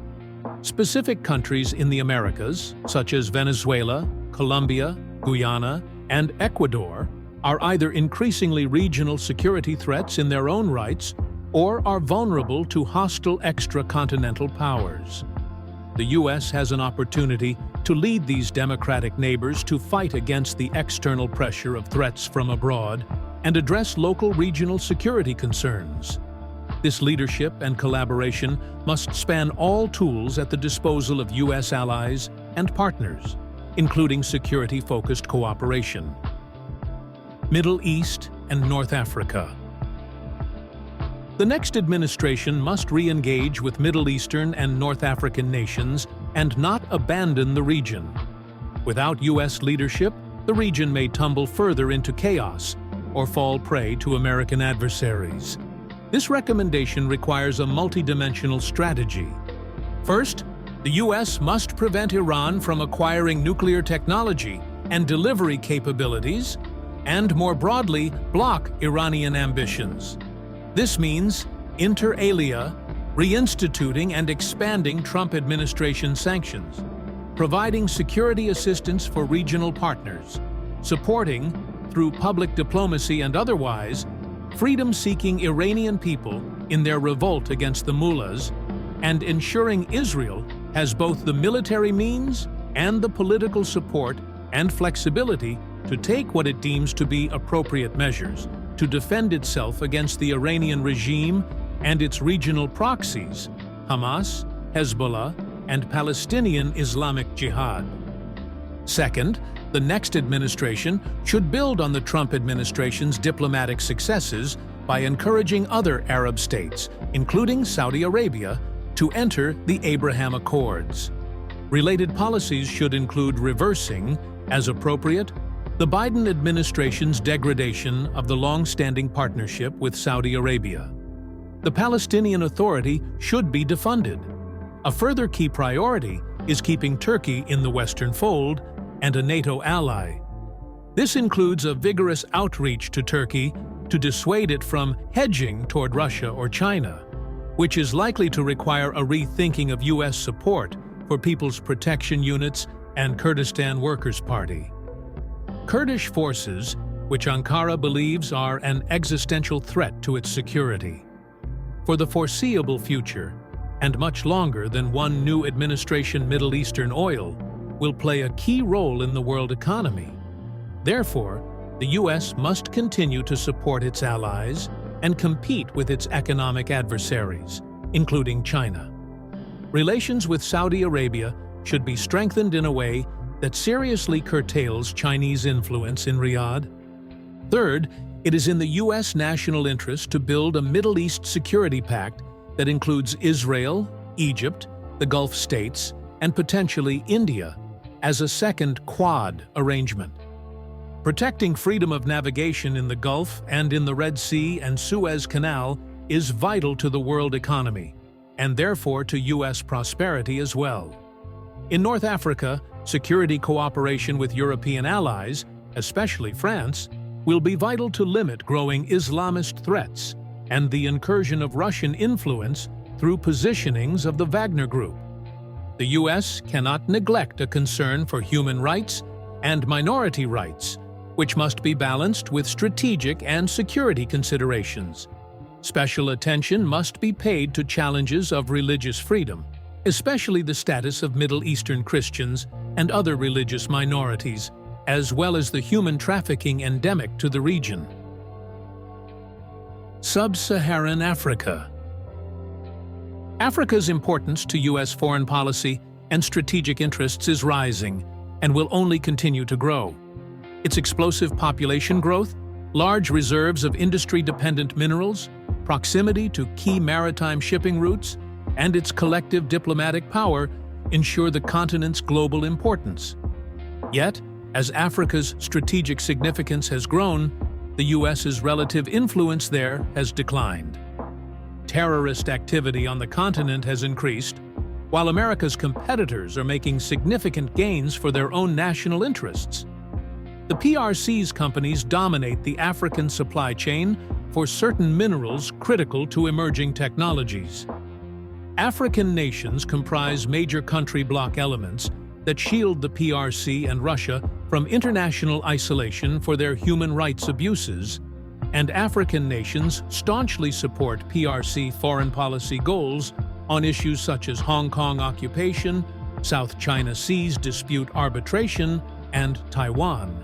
Specific countries in the Americas, such as Venezuela, Colombia, Guyana, and Ecuador are either increasingly regional security threats in their own rights or are vulnerable to hostile extracontinental powers. The U.S. has an opportunity to lead these democratic neighbors to fight against the external pressure of threats from abroad and address local regional security concerns. This leadership and collaboration must span all tools at the disposal of U.S. allies and partners, including security-focused cooperation. Middle East and North Africa. The next administration must re-engage with Middle Eastern and North African nations and not abandon the region. Without U.S. leadership, the region may tumble further into chaos or fall prey to American adversaries. This recommendation requires a multidimensional strategy. First, the U.S. must prevent Iran from acquiring nuclear technology and delivery capabilities, and more broadly, block Iranian ambitions. This means, inter alia, reinstituting and expanding Trump administration sanctions, providing security assistance for regional partners, supporting, through public diplomacy and otherwise, freedom-seeking Iranian people in their revolt against the mullahs, and ensuring Israel has both the military means and the political support and flexibility to take what it deems to be appropriate measures to defend itself against the Iranian regime and its regional proxies, Hamas, Hezbollah, and Palestinian Islamic Jihad. Second, the next administration should build on the Trump administration's diplomatic successes by encouraging other Arab states, including Saudi Arabia, to enter the Abraham Accords. Related policies should include reversing, as appropriate, the Biden administration's degradation of the long-standing partnership with Saudi Arabia. The Palestinian Authority should be defunded. A further key priority is keeping Turkey in the Western fold and a NATO ally. This includes a vigorous outreach to Turkey to dissuade it from hedging toward Russia or China, which is likely to require a rethinking of U.S. support for People's Protection Units and Kurdistan Workers' Party. Kurdish forces, which Ankara believes are an existential threat to its security. For the foreseeable future, and much longer than one new administration Middle Eastern oil, will play a key role in the world economy. Therefore, the U.S. must continue to support its allies and compete with its economic adversaries, including China. Relations with Saudi Arabia should be strengthened in a way that seriously curtails Chinese influence in Riyadh. Third, it is in the U.S. national interest to build a Middle East security pact that includes Israel, Egypt, the Gulf states, and potentially India, as a second Quad arrangement. Protecting freedom of navigation in the Gulf and in the Red Sea and Suez Canal is vital to the world economy, and therefore to U.S. prosperity as well. In North Africa, security cooperation with European allies, especially France, will be vital to limit growing Islamist threats and the incursion of Russian influence through positionings of the Wagner Group. The U.S. cannot neglect a concern for human rights and minority rights, which must be balanced with strategic and security considerations. Special attention must be paid to challenges of religious freedom, especially the status of Middle Eastern Christians and other religious minorities, as well as the human trafficking endemic to the region. Sub-Saharan Africa. Africa's importance to U.S. foreign policy and strategic interests is rising and will only continue to grow. Its explosive population growth, large reserves of industry-dependent minerals, proximity to key maritime shipping routes, and its collective diplomatic power ensure the continent's global importance. Yet, as Africa's strategic significance has grown, the U.S.'s relative influence there has declined. Terrorist activity on the continent has increased, while America's competitors are making significant gains for their own national interests. The PRC's companies dominate the African supply chain for certain minerals critical to emerging technologies. African nations comprise major country bloc elements that shield the PRC and Russia from international isolation for their human rights abuses, and African nations staunchly support PRC foreign policy goals on issues such as Hong Kong occupation, South China Seas dispute arbitration, and Taiwan.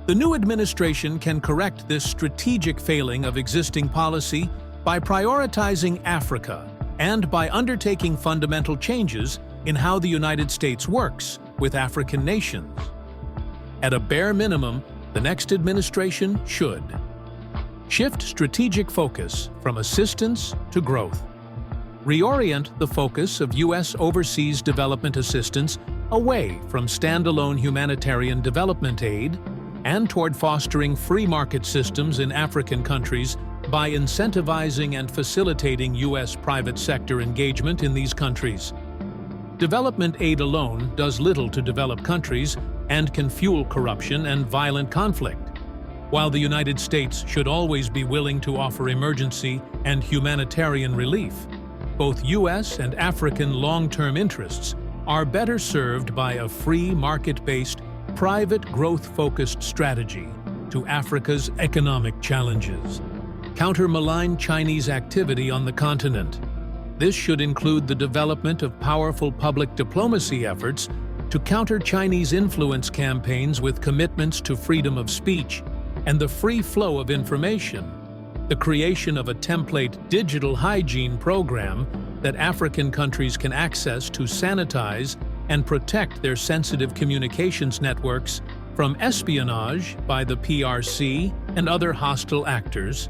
The new administration can correct this strategic failing of existing policy by prioritizing Africa and by undertaking fundamental changes in how the United States works with African nations. At a bare minimum, the next administration should shift strategic focus from assistance to growth, reorient the focus of U.S. overseas development assistance away from standalone humanitarian development aid and toward fostering free market systems in African countries by incentivizing and facilitating U.S. private sector engagement in these countries. Development aid alone does little to develop countries and can fuel corruption and violent conflict. While the United States should always be willing to offer emergency and humanitarian relief, both U.S. and African long-term interests are better served by a free market-based, private growth-focused strategy to Africa's economic challenges. Counter malign Chinese activity on the continent. This should include the development of powerful public diplomacy efforts to counter Chinese influence campaigns with commitments to freedom of speech and the free flow of information, the creation of a template digital hygiene program that African countries can access to sanitize and protect their sensitive communications networks from espionage by the PRC and other hostile actors,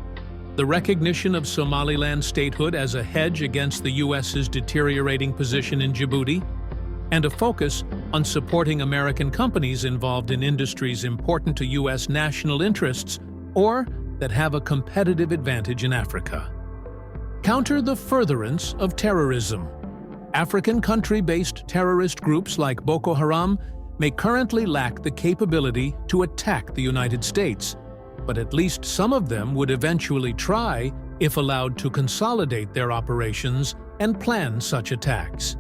the recognition of Somaliland statehood as a hedge against the U.S.'s deteriorating position in Djibouti, and a focus on supporting American companies involved in industries important to U.S. national interests or that have a competitive advantage in Africa. Counter the furtherance of terrorism. African country-based terrorist groups like Boko Haram may currently lack the capability to attack the United States, but at least some of them would eventually try, if allowed to consolidate their operations and plan such attacks.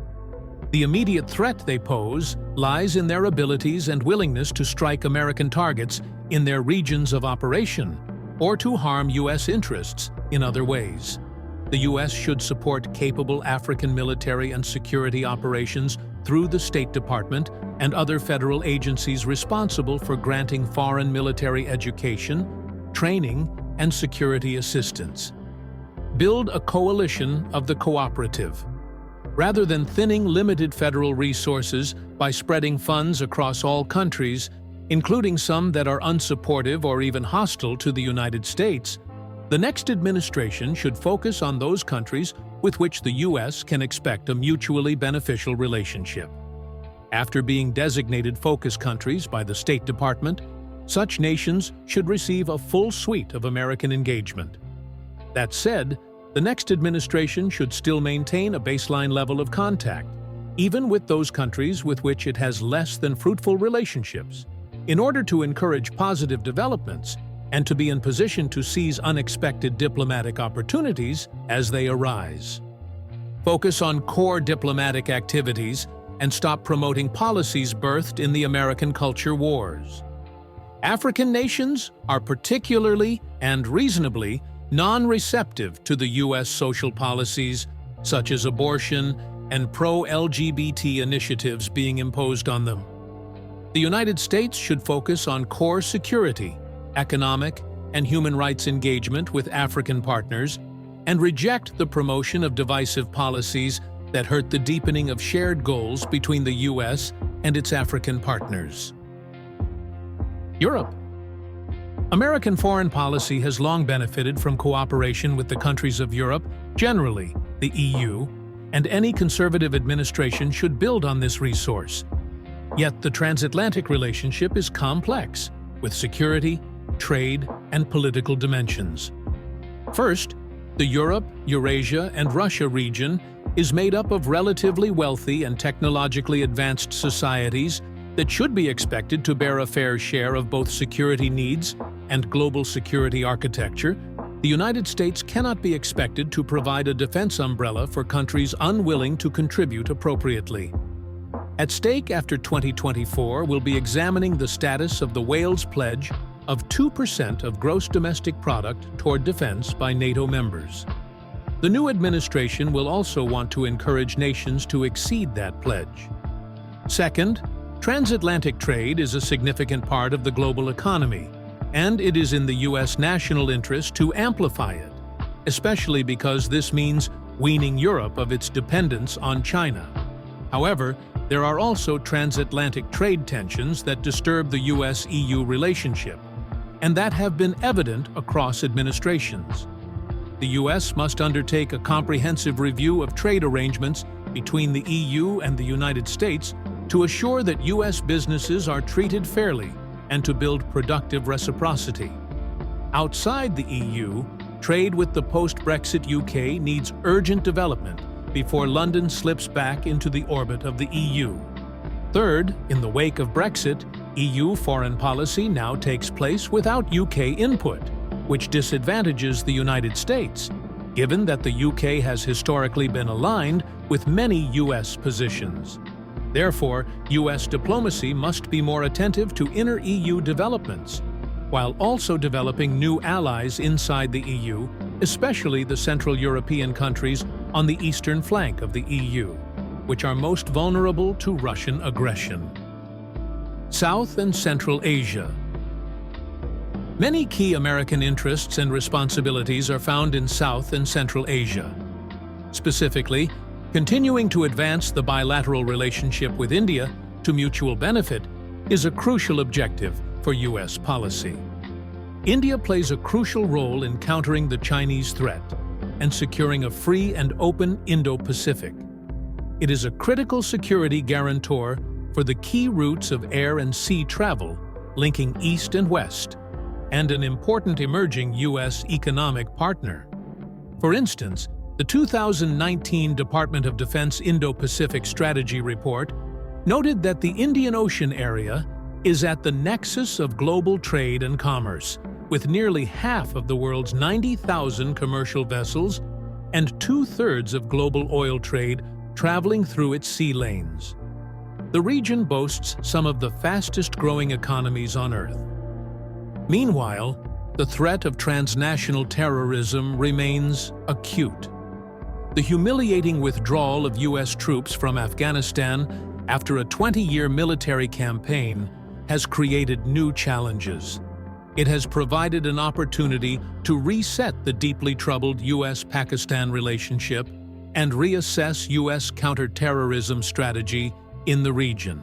The immediate threat they pose lies in their abilities and willingness to strike American targets in their regions of operation or to harm U.S. interests in other ways. The U.S. should support capable African military and security operations through the State Department and other federal agencies responsible for granting foreign military education, training, and security assistance. Build a coalition of the cooperative. Rather than thinning limited federal resources by spreading funds across all countries, including some that are unsupportive or even hostile to the United States, the next administration should focus on those countries with which the U.S. can expect a mutually beneficial relationship. After being designated focus countries by the State Department, such nations should receive a full suite of American engagement. That said, the next administration should still maintain a baseline level of contact, even with those countries with which it has less than fruitful relationships, in order to encourage positive developments and to be in position to seize unexpected diplomatic opportunities as they arise. Focus on core diplomatic activities and stop promoting policies birthed in the American culture wars. African nations are particularly and reasonably non-receptive to the U.S. social policies, such as abortion and pro-LGBT initiatives being imposed on them. The United States should focus on core security, economic, and human rights engagement with African partners and reject the promotion of divisive policies that hurt the deepening of shared goals between the U.S. and its African partners. Europe. American foreign policy has long benefited from cooperation with the countries of Europe, generally the EU, and any conservative administration should build on this resource. Yet the transatlantic relationship is complex, with security, trade, and political dimensions. First, the Europe, Eurasia, and Russia region is made up of relatively wealthy and technologically advanced societies that should be expected to bear a fair share of both security needs and global security architecture. The United States cannot be expected to provide a defense umbrella for countries unwilling to contribute appropriately. At stake after 2024 will be examining the status of the Wales pledge of 2% of gross domestic product toward defense by NATO members. The new administration will also want to encourage nations to exceed that pledge. Second, transatlantic trade is a significant part of the global economy, and it is in the U.S. national interest to amplify it, especially because this means weaning Europe of its dependence on China. However, there are also transatlantic trade tensions that disturb the U.S.-EU relationship, and that have been evident across administrations. The U.S. must undertake a comprehensive review of trade arrangements between the EU and the United States to assure that U.S. businesses are treated fairly and to build productive reciprocity. Outside the EU, trade with the post-Brexit UK needs urgent development before London slips back into the orbit of the EU. Third, in the wake of Brexit, EU foreign policy now takes place without UK input, which disadvantages the United States, given that the UK has historically been aligned with many US positions. Therefore, US diplomacy must be more attentive to inner EU developments, while also developing new allies inside the EU, especially the Central European countries on the eastern flank of the EU, which are most vulnerable to Russian aggression. South and Central Asia. Many key American interests and responsibilities are found in South and Central Asia. Specifically, continuing to advance the bilateral relationship with India to mutual benefit is a crucial objective for U.S. policy. India plays a crucial role in countering the Chinese threat and securing a free and open Indo-Pacific. It is a critical security guarantor for the key routes of air and sea travel linking East and West, and an important emerging U.S. economic partner. For instance, the 2019 Department of Defense Indo-Pacific Strategy Report noted that the Indian Ocean area is at the nexus of global trade and commerce, with nearly half of the world's 90,000 commercial vessels and two-thirds of global oil trade traveling through its sea lanes. The region boasts some of the fastest-growing economies on Earth. Meanwhile, the threat of transnational terrorism remains acute. The humiliating withdrawal of U.S. troops from Afghanistan after a 20-year military campaign has created new challenges. It has provided an opportunity to reset the deeply troubled U.S.-Pakistan relationship and reassess U.S. counterterrorism strategy in the region.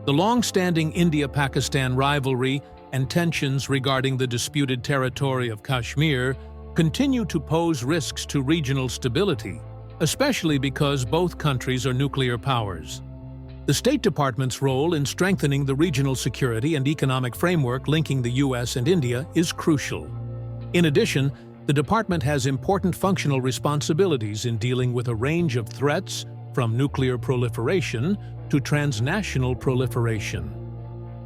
The long-standing India-Pakistan rivalry and tensions regarding the disputed territory of Kashmir continue to pose risks to regional stability, especially because both countries are nuclear powers. The State Department's role in strengthening the regional security and economic framework linking the U.S. and India is crucial. In addition, the department has important functional responsibilities in dealing with a range of threats, from nuclear proliferation to transnational proliferation.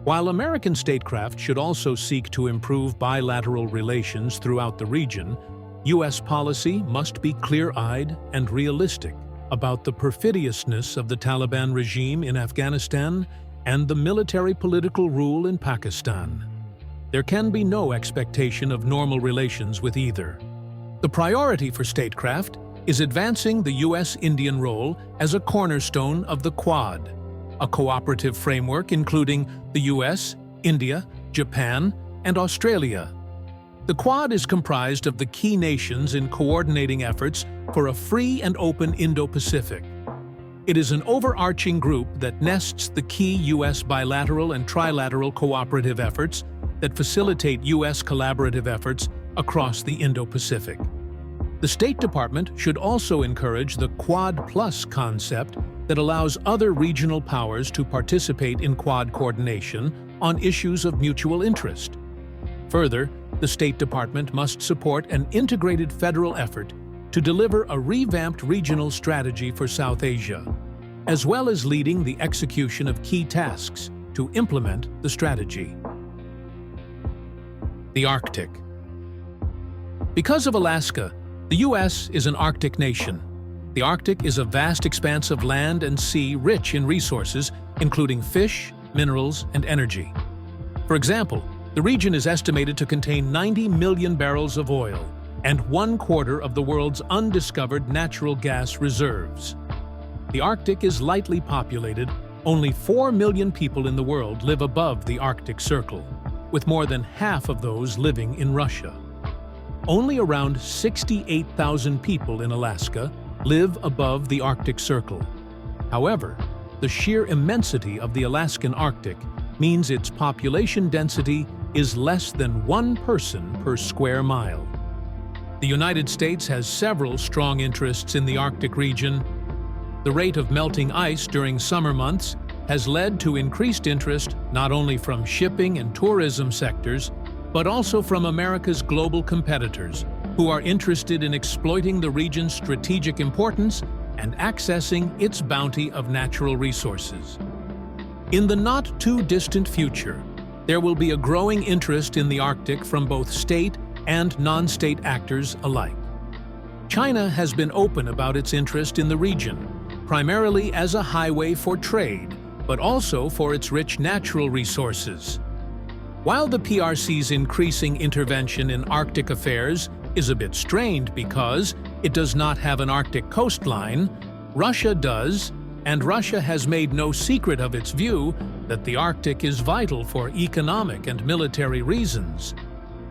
While American statecraft should also seek to improve bilateral relations throughout the region, U.S. policy must be clear-eyed and realistic about the perfidiousness of the Taliban regime in Afghanistan and the military-political rule in Pakistan. There can be no expectation of normal relations with either. The priority for statecraft is advancing the U.S.-Indian role as a cornerstone of the Quad, a cooperative framework including the U.S., India, Japan, and Australia. The Quad is comprised of the key nations in coordinating efforts for a free and open Indo-Pacific. It is an overarching group that nests the key U.S. bilateral and trilateral cooperative efforts that facilitate U.S. collaborative efforts across the Indo-Pacific. The State Department should also encourage the Quad Plus concept that allows other regional powers to participate in Quad coordination on issues of mutual interest. Further, the State Department must support an integrated federal effort to deliver a revamped regional strategy for South Asia, as well as leading the execution of key tasks to implement the strategy. The Arctic. Because of Alaska, the U.S. is an Arctic nation. The Arctic is a vast expanse of land and sea rich in resources, including fish, minerals, and energy. For example, the region is estimated to contain 90 million barrels of oil and 1/4 of the world's undiscovered natural gas reserves. The Arctic is lightly populated. Only 4 million people in the world live above the Arctic Circle, with more than half of those living in Russia. Only around 68,000 people in Alaska live above the Arctic Circle. However, the sheer immensity of the Alaskan Arctic means its population density is less than 1 person per square mile. The United States has several strong interests in the Arctic region. The rate of melting ice during summer months has led to increased interest not only from shipping and tourism sectors, but also from America's global competitors, who are interested in exploiting the region's strategic importance and accessing its bounty of natural resources. In the not-too-distant future, there will be a growing interest in the Arctic from both state and non-state actors alike. China has been open about its interest in the region, primarily as a highway for trade, but also for its rich natural resources. While the PRC's increasing intervention in Arctic affairs is a bit strained because it does not have an Arctic coastline, Russia does, and Russia has made no secret of its view that the Arctic is vital for economic and military reasons.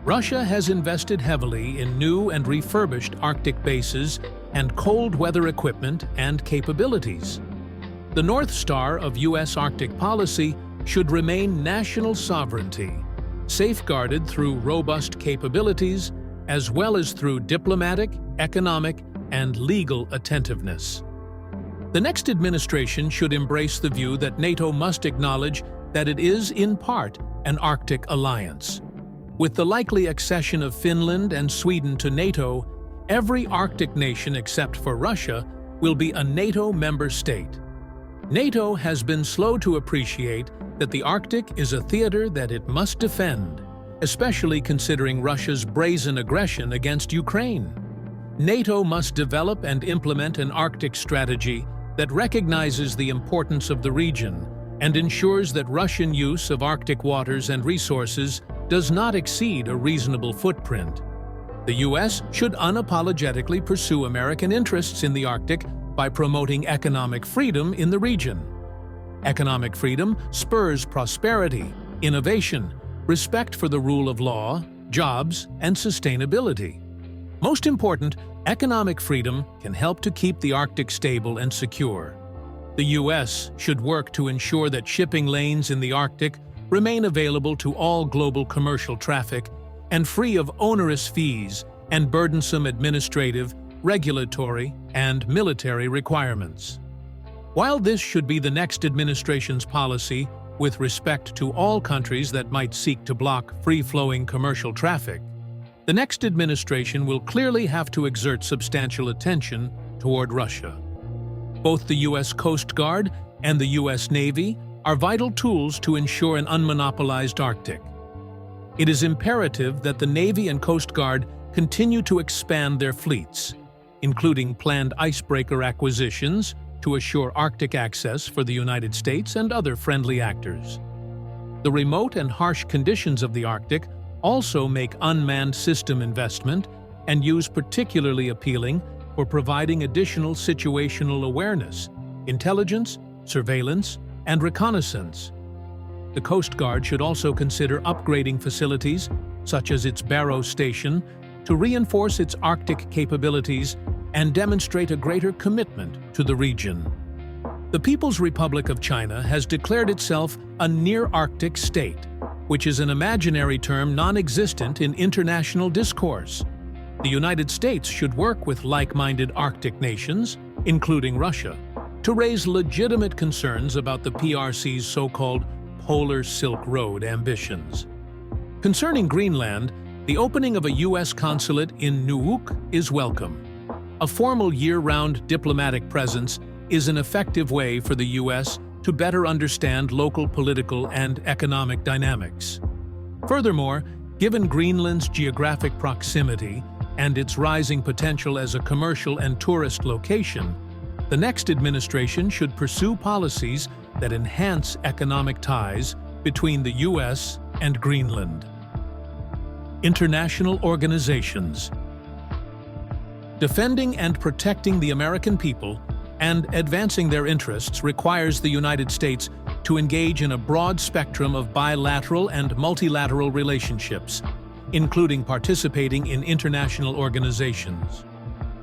Russia has invested heavily in new and refurbished Arctic bases and cold weather equipment and capabilities. The North Star of U.S. Arctic policy should remain national sovereignty, safeguarded through robust capabilities as well as through diplomatic, economic, and legal attentiveness. The next administration should embrace the view that NATO must acknowledge that it is, in part, an Arctic alliance. With the likely accession of Finland and Sweden to NATO, every Arctic nation except for Russia will be a NATO member state. NATO has been slow to appreciate that the Arctic is a theater that it must defend, especially considering Russia's brazen aggression against Ukraine. NATO must develop and implement an Arctic strategy that recognizes the importance of the region and ensures that Russian use of Arctic waters and resources does not exceed a reasonable footprint. The U.S. should unapologetically pursue American interests in the Arctic by promoting economic freedom in the region. Economic freedom spurs prosperity, innovation, respect for the rule of law, jobs, and sustainability. Most important, economic freedom can help to keep the Arctic stable and secure. The U.S. should work to ensure that shipping lanes in the Arctic remain available to all global commercial traffic and free of onerous fees and burdensome administrative, regulatory, and military requirements. While this should be the next administration's policy with respect to all countries that might seek to block free-flowing commercial traffic, the next administration will clearly have to exert substantial attention toward Russia. Both the U.S. Coast Guard and the U.S. Navy are vital tools to ensure an unmonopolized Arctic. It is imperative that the Navy and Coast Guard continue to expand their fleets, including planned icebreaker acquisitions to assure Arctic access for the United States and other friendly actors. The remote and harsh conditions of the Arctic also make unmanned system investment and use particularly appealing for providing additional situational awareness, intelligence, surveillance, and reconnaissance. The Coast Guard should also consider upgrading facilities, such as its Barrow Station, to reinforce its Arctic capabilities and demonstrate a greater commitment to the region. The People's Republic of China has declared itself a near-Arctic state, which is an imaginary term non-existent in international discourse. The United States should work with like-minded Arctic nations, including Russia, to raise legitimate concerns about the PRC's so-called Polar Silk Road ambitions. Concerning Greenland, the opening of a U.S. consulate in Nuuk is welcome. A formal year-round diplomatic presence is an effective way for the U.S. to better understand local political and economic dynamics. Furthermore, given Greenland's geographic proximity, and its rising potential as a commercial and tourist location, the next administration should pursue policies that enhance economic ties between the U.S. and Greenland. International organizations. Defending and protecting the American people and advancing their interests requires the United States to engage in a broad spectrum of bilateral and multilateral relationships, including participating in international organizations.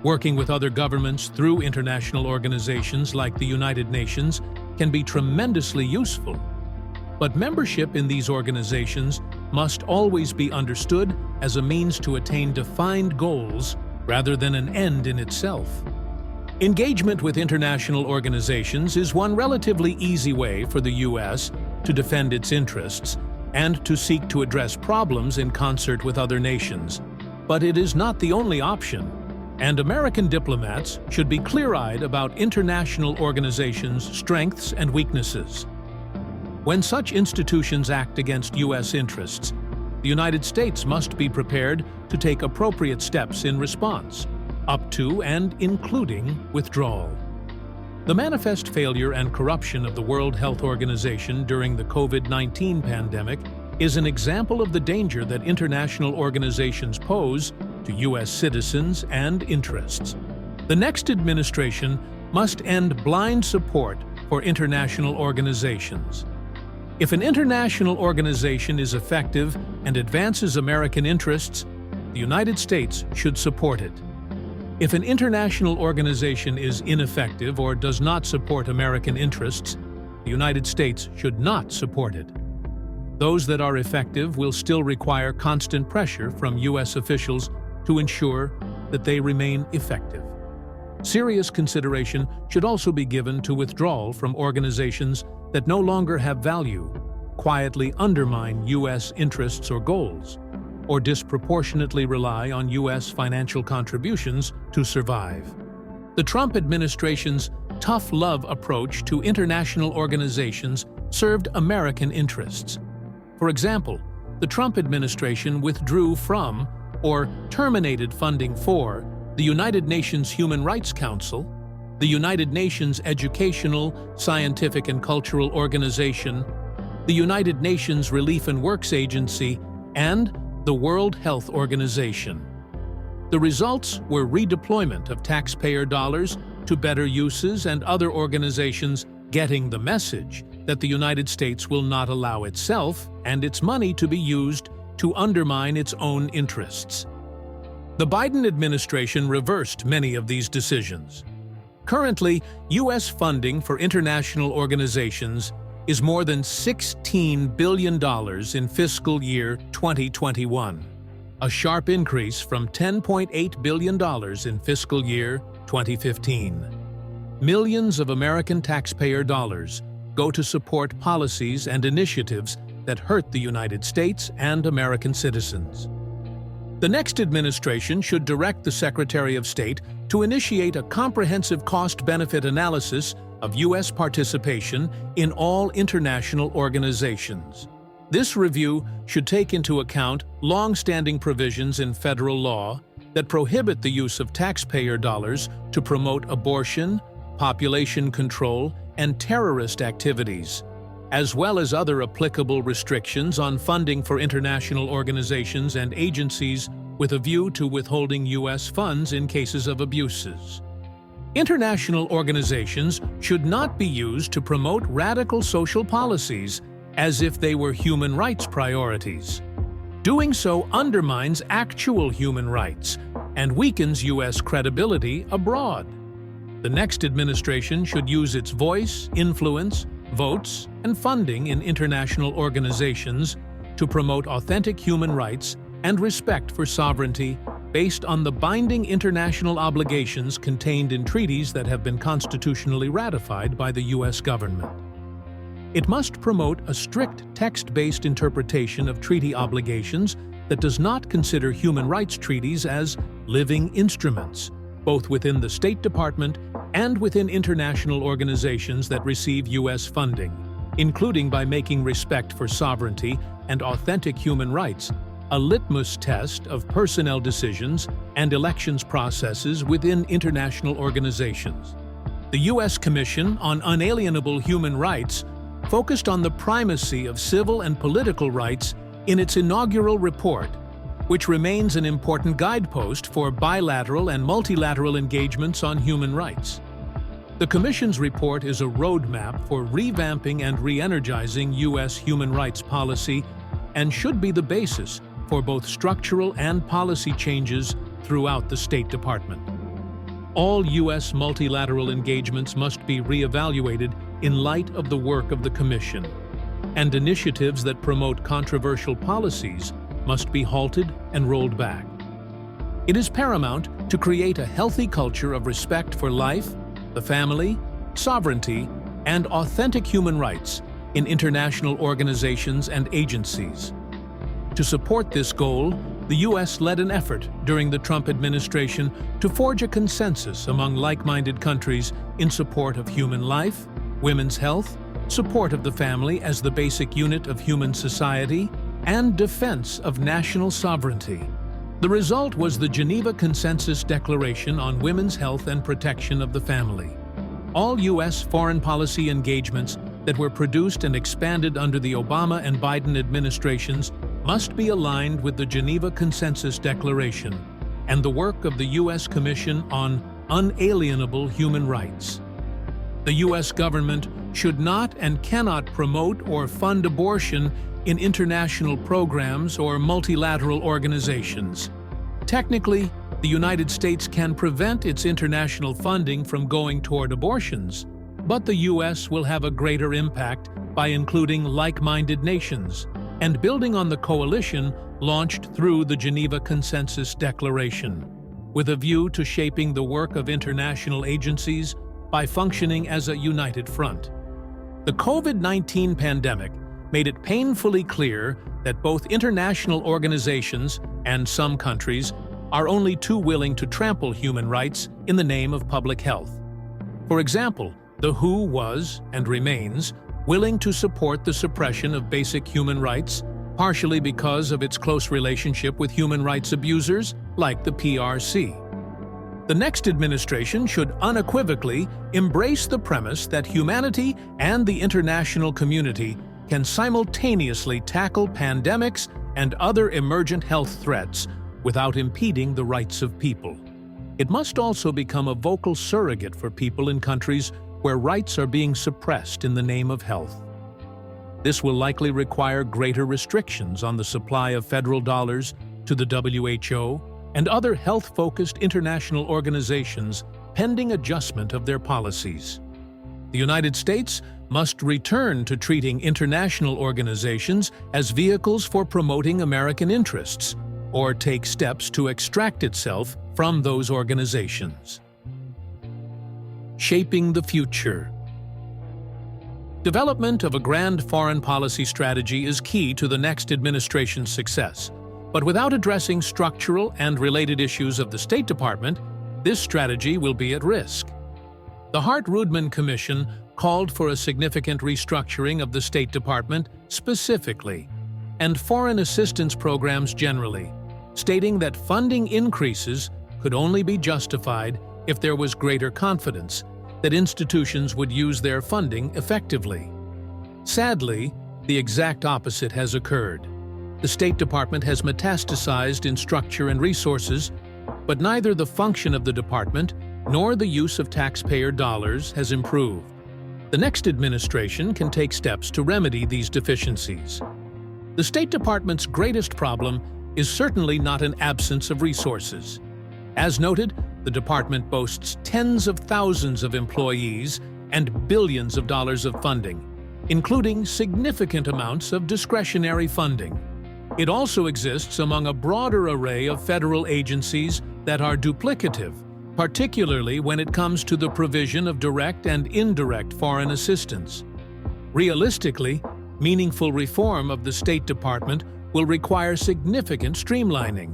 Working with other governments through international organizations like the United Nations can be tremendously useful. But membership in these organizations must always be understood as a means to attain defined goals rather than an end in itself. Engagement with international organizations is one relatively easy way for the U.S. to defend its interests and to seek to address problems in concert with other nations. But it is not the only option, and American diplomats should be clear-eyed about international organizations' strengths and weaknesses. When such institutions act against U.S. interests, the United States must be prepared to take appropriate steps in response, up to and including withdrawal. The manifest failure and corruption of the World Health Organization during the COVID-19 pandemic is an example of the danger that international organizations pose to U.S. citizens and interests. The next administration must end blind support for international organizations. If an international organization is effective and advances American interests, the United States should support it. If an international organization is ineffective or does not support American interests, the United States should not support it. Those that are effective will still require constant pressure from U.S. officials to ensure that they remain effective. Serious consideration should also be given to withdrawal from organizations that no longer have value, quietly undermine U.S. interests or goals, or disproportionately rely on U.S. financial contributions to survive. The Trump administration's tough love approach to international organizations served American interests. For example, the Trump administration withdrew from or terminated funding for the United Nations Human Rights Council, the United Nations Educational, Scientific and Cultural Organization, the United Nations Relief and Works Agency, and the World Health Organization. The results were redeployment of taxpayer dollars to better uses and other organizations getting the message that the United States will not allow itself and its money to be used to undermine its own interests. The Biden administration reversed many of these decisions. Currently, U.S. funding for international organizations is more than $16 billion in fiscal year 2021, a sharp increase from $10.8 billion in fiscal year 2015. Millions of American taxpayer dollars go to support policies and initiatives that hurt the United States and American citizens. The next administration should direct the Secretary of State to initiate a comprehensive cost-benefit analysis of U.S. participation in all international organizations. This review should take into account long-standing provisions in federal law that prohibit the use of taxpayer dollars to promote abortion, population control, and terrorist activities, as well as other applicable restrictions on funding for international organizations and agencies with a view to withholding U.S. funds in cases of abuses. International organizations should not be used to promote radical social policies as if they were human rights priorities. Doing so undermines actual human rights and weakens U.S. credibility abroad. The next administration should use its voice, influence, votes, and funding in international organizations to promote authentic human rights and respect for sovereignty based on the binding international obligations contained in treaties that have been constitutionally ratified by the U.S. government. It must promote a strict text-based interpretation of treaty obligations that does not consider human rights treaties as living instruments, both within the State Department and within international organizations that receive U.S. funding, including by making respect for sovereignty and authentic human rights a litmus test of personnel decisions and elections processes within international organizations. The U.S. Commission on Unalienable Human Rights focused on the primacy of civil and political rights in its inaugural report, which remains an important guidepost for bilateral and multilateral engagements on human rights. The Commission's report is a roadmap for revamping and re-energizing U.S. human rights policy and should be the basis for both structural and policy changes throughout the State Department. All U.S. multilateral engagements must be re-evaluated in light of the work of the Commission, and initiatives that promote controversial policies must be halted and rolled back. It is paramount to create a healthy culture of respect for life, the family, sovereignty, and authentic human rights in international organizations and agencies. To support this goal, the U.S. led an effort during the Trump administration to forge a consensus among like-minded countries in support of human life, women's health, support of the family as the basic unit of human society, and defense of national sovereignty. The result was the Geneva Consensus Declaration on Women's Health and Protection of the Family. All U.S. foreign policy engagements that were produced and expanded under the Obama and Biden administrations must be aligned with the Geneva Consensus Declaration and the work of the U.S. Commission on Unalienable Human Rights. The U.S. government should not and cannot promote or fund abortion in international programs or multilateral organizations. Technically, the United States can prevent its international funding from going toward abortions, but the U.S. will have a greater impact by including like-minded nations and building on the coalition launched through the Geneva Consensus Declaration, with a view to shaping the work of international agencies by functioning as a united front. The COVID-19 pandemic made it painfully clear that both international organizations and some countries are only too willing to trample human rights in the name of public health. For example, the WHO was, and remains, willing to support the suppression of basic human rights, partially because of its close relationship with human rights abusers like the PRC. The next administration should unequivocally embrace the premise that humanity and the international community can simultaneously tackle pandemics and other emergent health threats without impeding the rights of people. It must also become a vocal surrogate for people in countries where rights are being suppressed in the name of health. This will likely require greater restrictions on the supply of federal dollars to the WHO and other health-focused international organizations pending adjustment of their policies. The United States must return to treating international organizations as vehicles for promoting American interests, or take steps to extract itself from those organizations. Shaping the future. Development of a grand foreign policy strategy is key to the next administration's success, but without addressing structural and related issues of the State Department, this strategy will be at risk. The Hart-Rudman Commission called for a significant restructuring of the State Department specifically, and foreign assistance programs generally, stating that funding increases could only be justified if there was greater confidence that institutions would use their funding effectively. Sadly, the exact opposite has occurred. The State Department has metastasized in structure and resources, but neither the function of the department nor the use of taxpayer dollars has improved. The next administration can take steps to remedy these deficiencies. The State Department's greatest problem is certainly not an absence of resources. As noted, the department boasts tens of thousands of employees and billions of dollars of funding, including significant amounts of discretionary funding. It also exists among a broader array of federal agencies that are duplicative, particularly when it comes to the provision of direct and indirect foreign assistance. Realistically, meaningful reform of the State Department will require significant streamlining.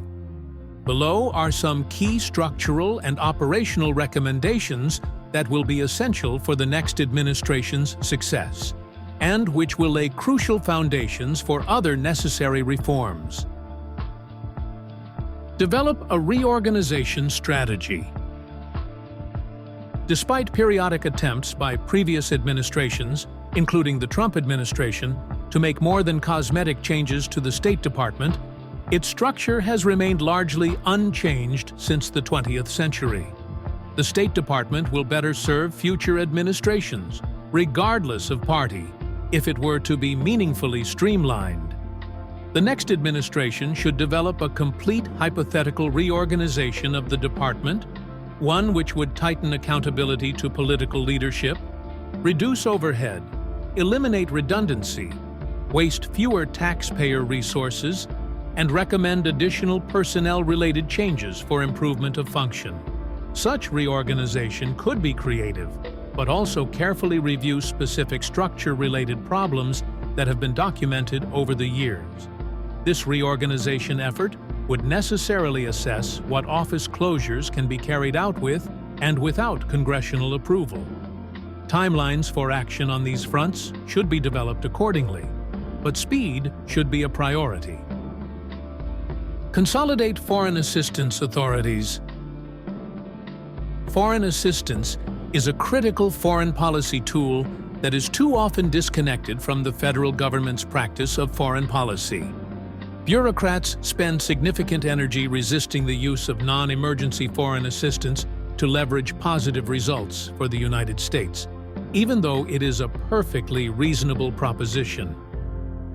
Below are some key structural and operational recommendations that will be essential for the next administration's success, and which will lay crucial foundations for other necessary reforms. Develop a reorganization strategy. Despite periodic attempts by previous administrations, including the Trump administration, to make more than cosmetic changes to the State Department, its structure has remained largely unchanged since the 20th century. The State Department will better serve future administrations, regardless of party, if it were to be meaningfully streamlined. The next administration should develop a complete hypothetical reorganization of the department, one which would tighten accountability to political leadership, reduce overhead, eliminate redundancy, waste fewer taxpayer resources, and recommend additional personnel-related changes for improvement of function. Such reorganization could be creative, but also carefully review specific structure-related problems that have been documented over the years. This reorganization effort would necessarily assess what office closures can be carried out with and without congressional approval. Timelines for action on these fronts should be developed accordingly, but speed should be a priority. Consolidate foreign assistance authorities. Foreign assistance is a critical foreign policy tool that is too often disconnected from the federal government's practice of foreign policy. Bureaucrats spend significant energy resisting the use of non-emergency foreign assistance to leverage positive results for the United States, even though it is a perfectly reasonable proposition.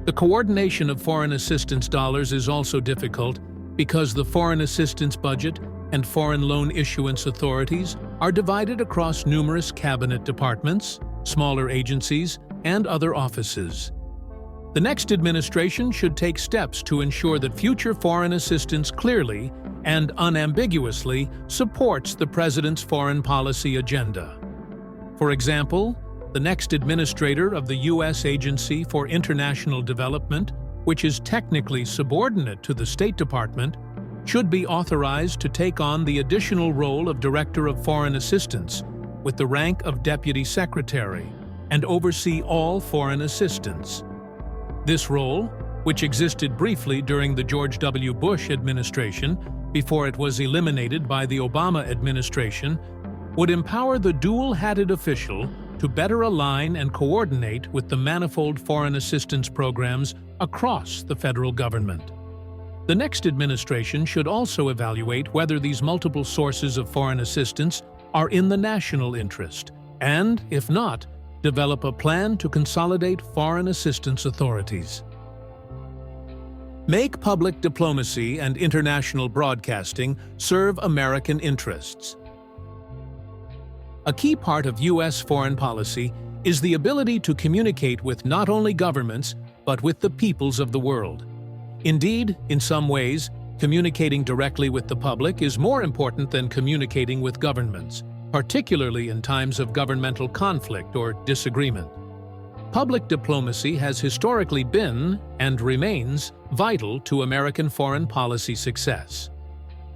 The coordination of foreign assistance dollars is also difficult because the foreign assistance budget and foreign loan issuance authorities are divided across numerous cabinet departments, smaller agencies, and other offices. The next administration should take steps to ensure that future foreign assistance clearly and unambiguously supports the President's foreign policy agenda. For example, the next administrator of the U.S. Agency for International Development, which is technically subordinate to the State Department, should be authorized to take on the additional role of Director of Foreign Assistance with the rank of Deputy Secretary and oversee all foreign assistance. This role, which existed briefly during the George W. Bush administration before it was eliminated by the Obama administration, would empower the dual-hatted official to better align and coordinate with the manifold foreign assistance programs across the federal government. The next administration should also evaluate whether these multiple sources of foreign assistance are in the national interest, and, if not, develop a plan to consolidate foreign assistance authorities. Make public diplomacy and international broadcasting serve American interests. A key part of U.S. foreign policy is the ability to communicate with not only governments, but with the peoples of the world. Indeed, in some ways, communicating directly with the public is more important than communicating with governments, particularly in times of governmental conflict or disagreement. Public diplomacy has historically been, and remains, vital to American foreign policy success.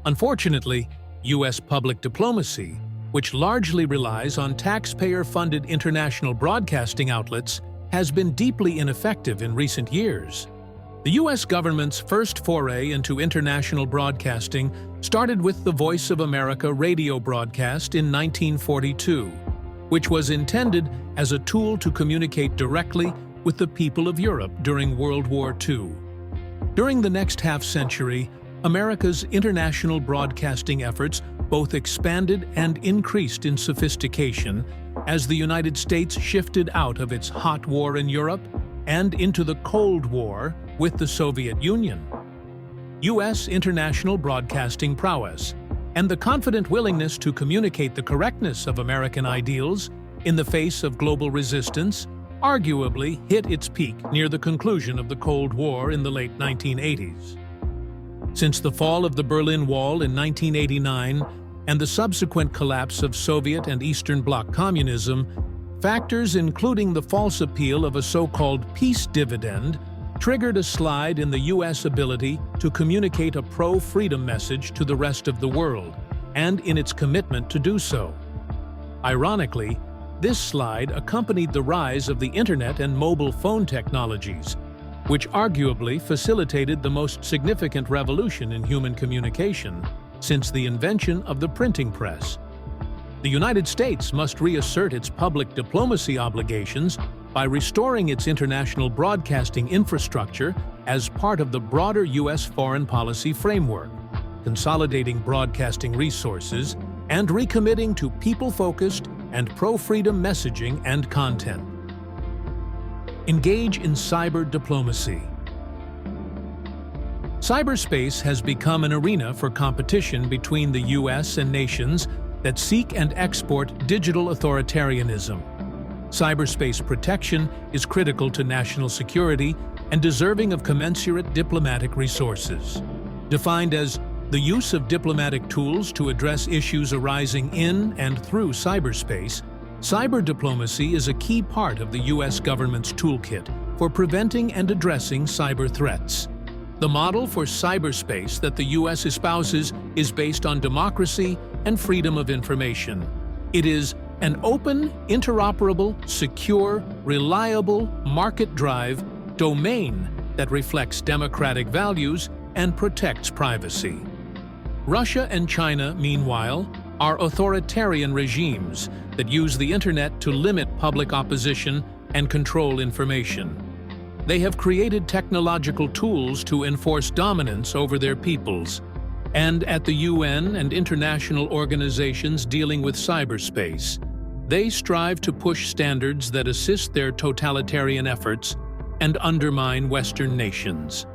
Unfortunately, U.S. public diplomacy, which largely relies on taxpayer-funded international broadcasting outlets, has been deeply ineffective in recent years. The U.S. government's first foray into international broadcasting started with the Voice of America radio broadcast in 1942, which was intended as a tool to communicate directly with the people of Europe during World War II. During the next half-century, America's international broadcasting efforts both expanded and increased in sophistication as the United States shifted out of its hot war in Europe and into the Cold War with the Soviet Union. U.S. international broadcasting prowess and the confident willingness to communicate the correctness of American ideals in the face of global resistance arguably hit its peak near the conclusion of the Cold War in the late 1980s. Since the fall of the Berlin Wall in 1989 and the subsequent collapse of Soviet and Eastern Bloc communism, factors including the false appeal of a so-called peace dividend triggered a slide in the U.S. ability to communicate a pro-freedom message to the rest of the world, and in its commitment to do so. Ironically, this slide accompanied the rise of the internet and mobile phone technologies, which arguably facilitated the most significant revolution in human communication since the invention of the printing press. The United States must reassert its public diplomacy obligations by restoring its international broadcasting infrastructure as part of the broader U.S. foreign policy framework, consolidating broadcasting resources, and recommitting to people-focused and pro-freedom messaging and content. Engage in cyber diplomacy. Cyberspace has become an arena for competition between the U.S. and nations that seek and export digital authoritarianism. Cyberspace protection is critical to national security and deserving of commensurate diplomatic resources. Defined as the use of diplomatic tools to address issues arising in and through cyberspace, cyber diplomacy is a key part of the U.S. government's toolkit for preventing and addressing cyber threats. The model for cyberspace that the U.S. espouses is based on democracy and freedom of information. It is an open, interoperable, secure, reliable, market-driven domain that reflects democratic values and protects privacy. Russia and China, meanwhile, are authoritarian regimes that use the internet to limit public opposition and control information. They have created technological tools to enforce dominance over their peoples, and at the UN and international organizations dealing with cyberspace, they strive to push standards that assist their totalitarian efforts and undermine Western nations.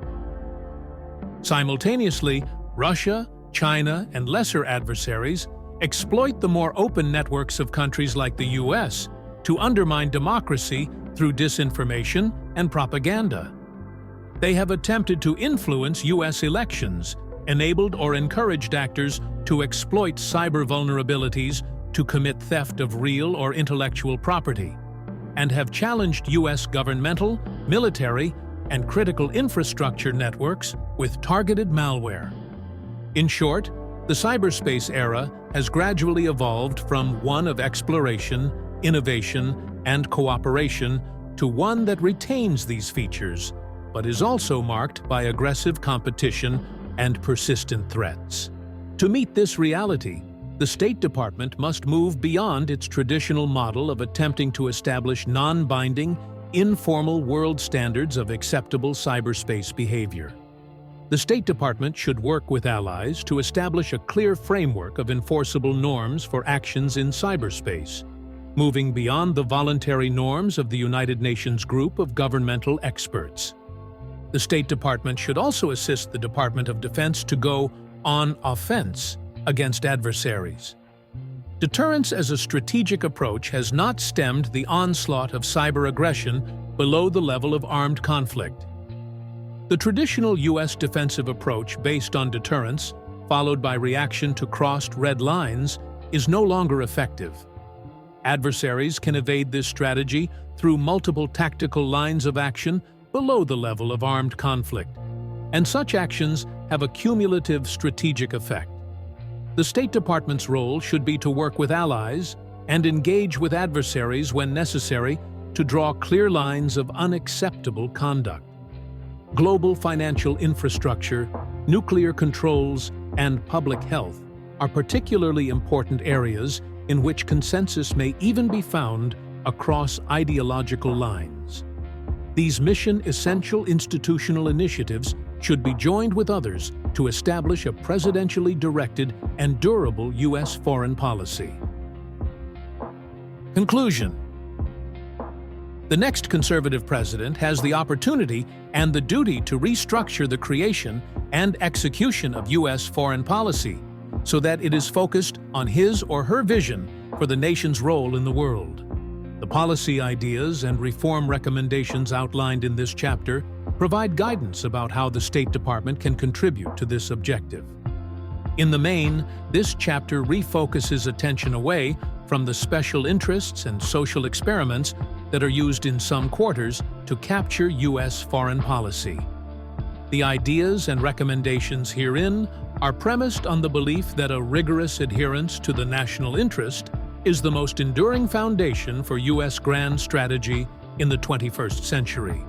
Simultaneously, Russia, China, and lesser adversaries exploit the more open networks of countries like the US to undermine democracy through disinformation and propaganda. They have attempted to influence US elections, enabled or encouraged actors to exploit cyber vulnerabilities to commit theft of real or intellectual property, and have challenged US governmental, military, and critical infrastructure networks with targeted malware. In short, the cyberspace era has gradually evolved from one of exploration, innovation, and cooperation to one that retains these features, but is also marked by aggressive competition and persistent threats. To meet this reality, the State Department must move beyond its traditional model of attempting to establish non-binding, informal world standards of acceptable cyberspace behavior. The State Department should work with allies to establish a clear framework of enforceable norms for actions in cyberspace, moving beyond the voluntary norms of the United Nations group of governmental experts. The State Department should also assist the Department of Defense to go on offense against adversaries. Deterrence as a strategic approach has not stemmed the onslaught of cyber aggression below the level of armed conflict. The traditional U.S. defensive approach based on deterrence, followed by reaction to crossed red lines, is no longer effective. Adversaries can evade this strategy through multiple tactical lines of action below the level of armed conflict, and such actions have a cumulative strategic effect. The State Department's role should be to work with allies and engage with adversaries when necessary to draw clear lines of unacceptable conduct. Global financial infrastructure, nuclear controls, and public health are particularly important areas in which consensus may even be found across ideological lines. These mission-essential institutional initiatives should be joined with others to establish a presidentially directed and durable U.S. foreign policy. Conclusion. The next conservative president has the opportunity and the duty to restructure the creation and execution of U.S. foreign policy so that it is focused on his or her vision for the nation's role in the world. The policy ideas and reform recommendations outlined in this chapter provide guidance about how the State Department can contribute to this objective. In the main, this chapter refocuses attention away from the special interests and social experiments that are used in some quarters to capture U.S. foreign policy. The ideas and recommendations herein are premised on the belief that a rigorous adherence to the national interest is the most enduring foundation for U.S. grand strategy in the 21st century.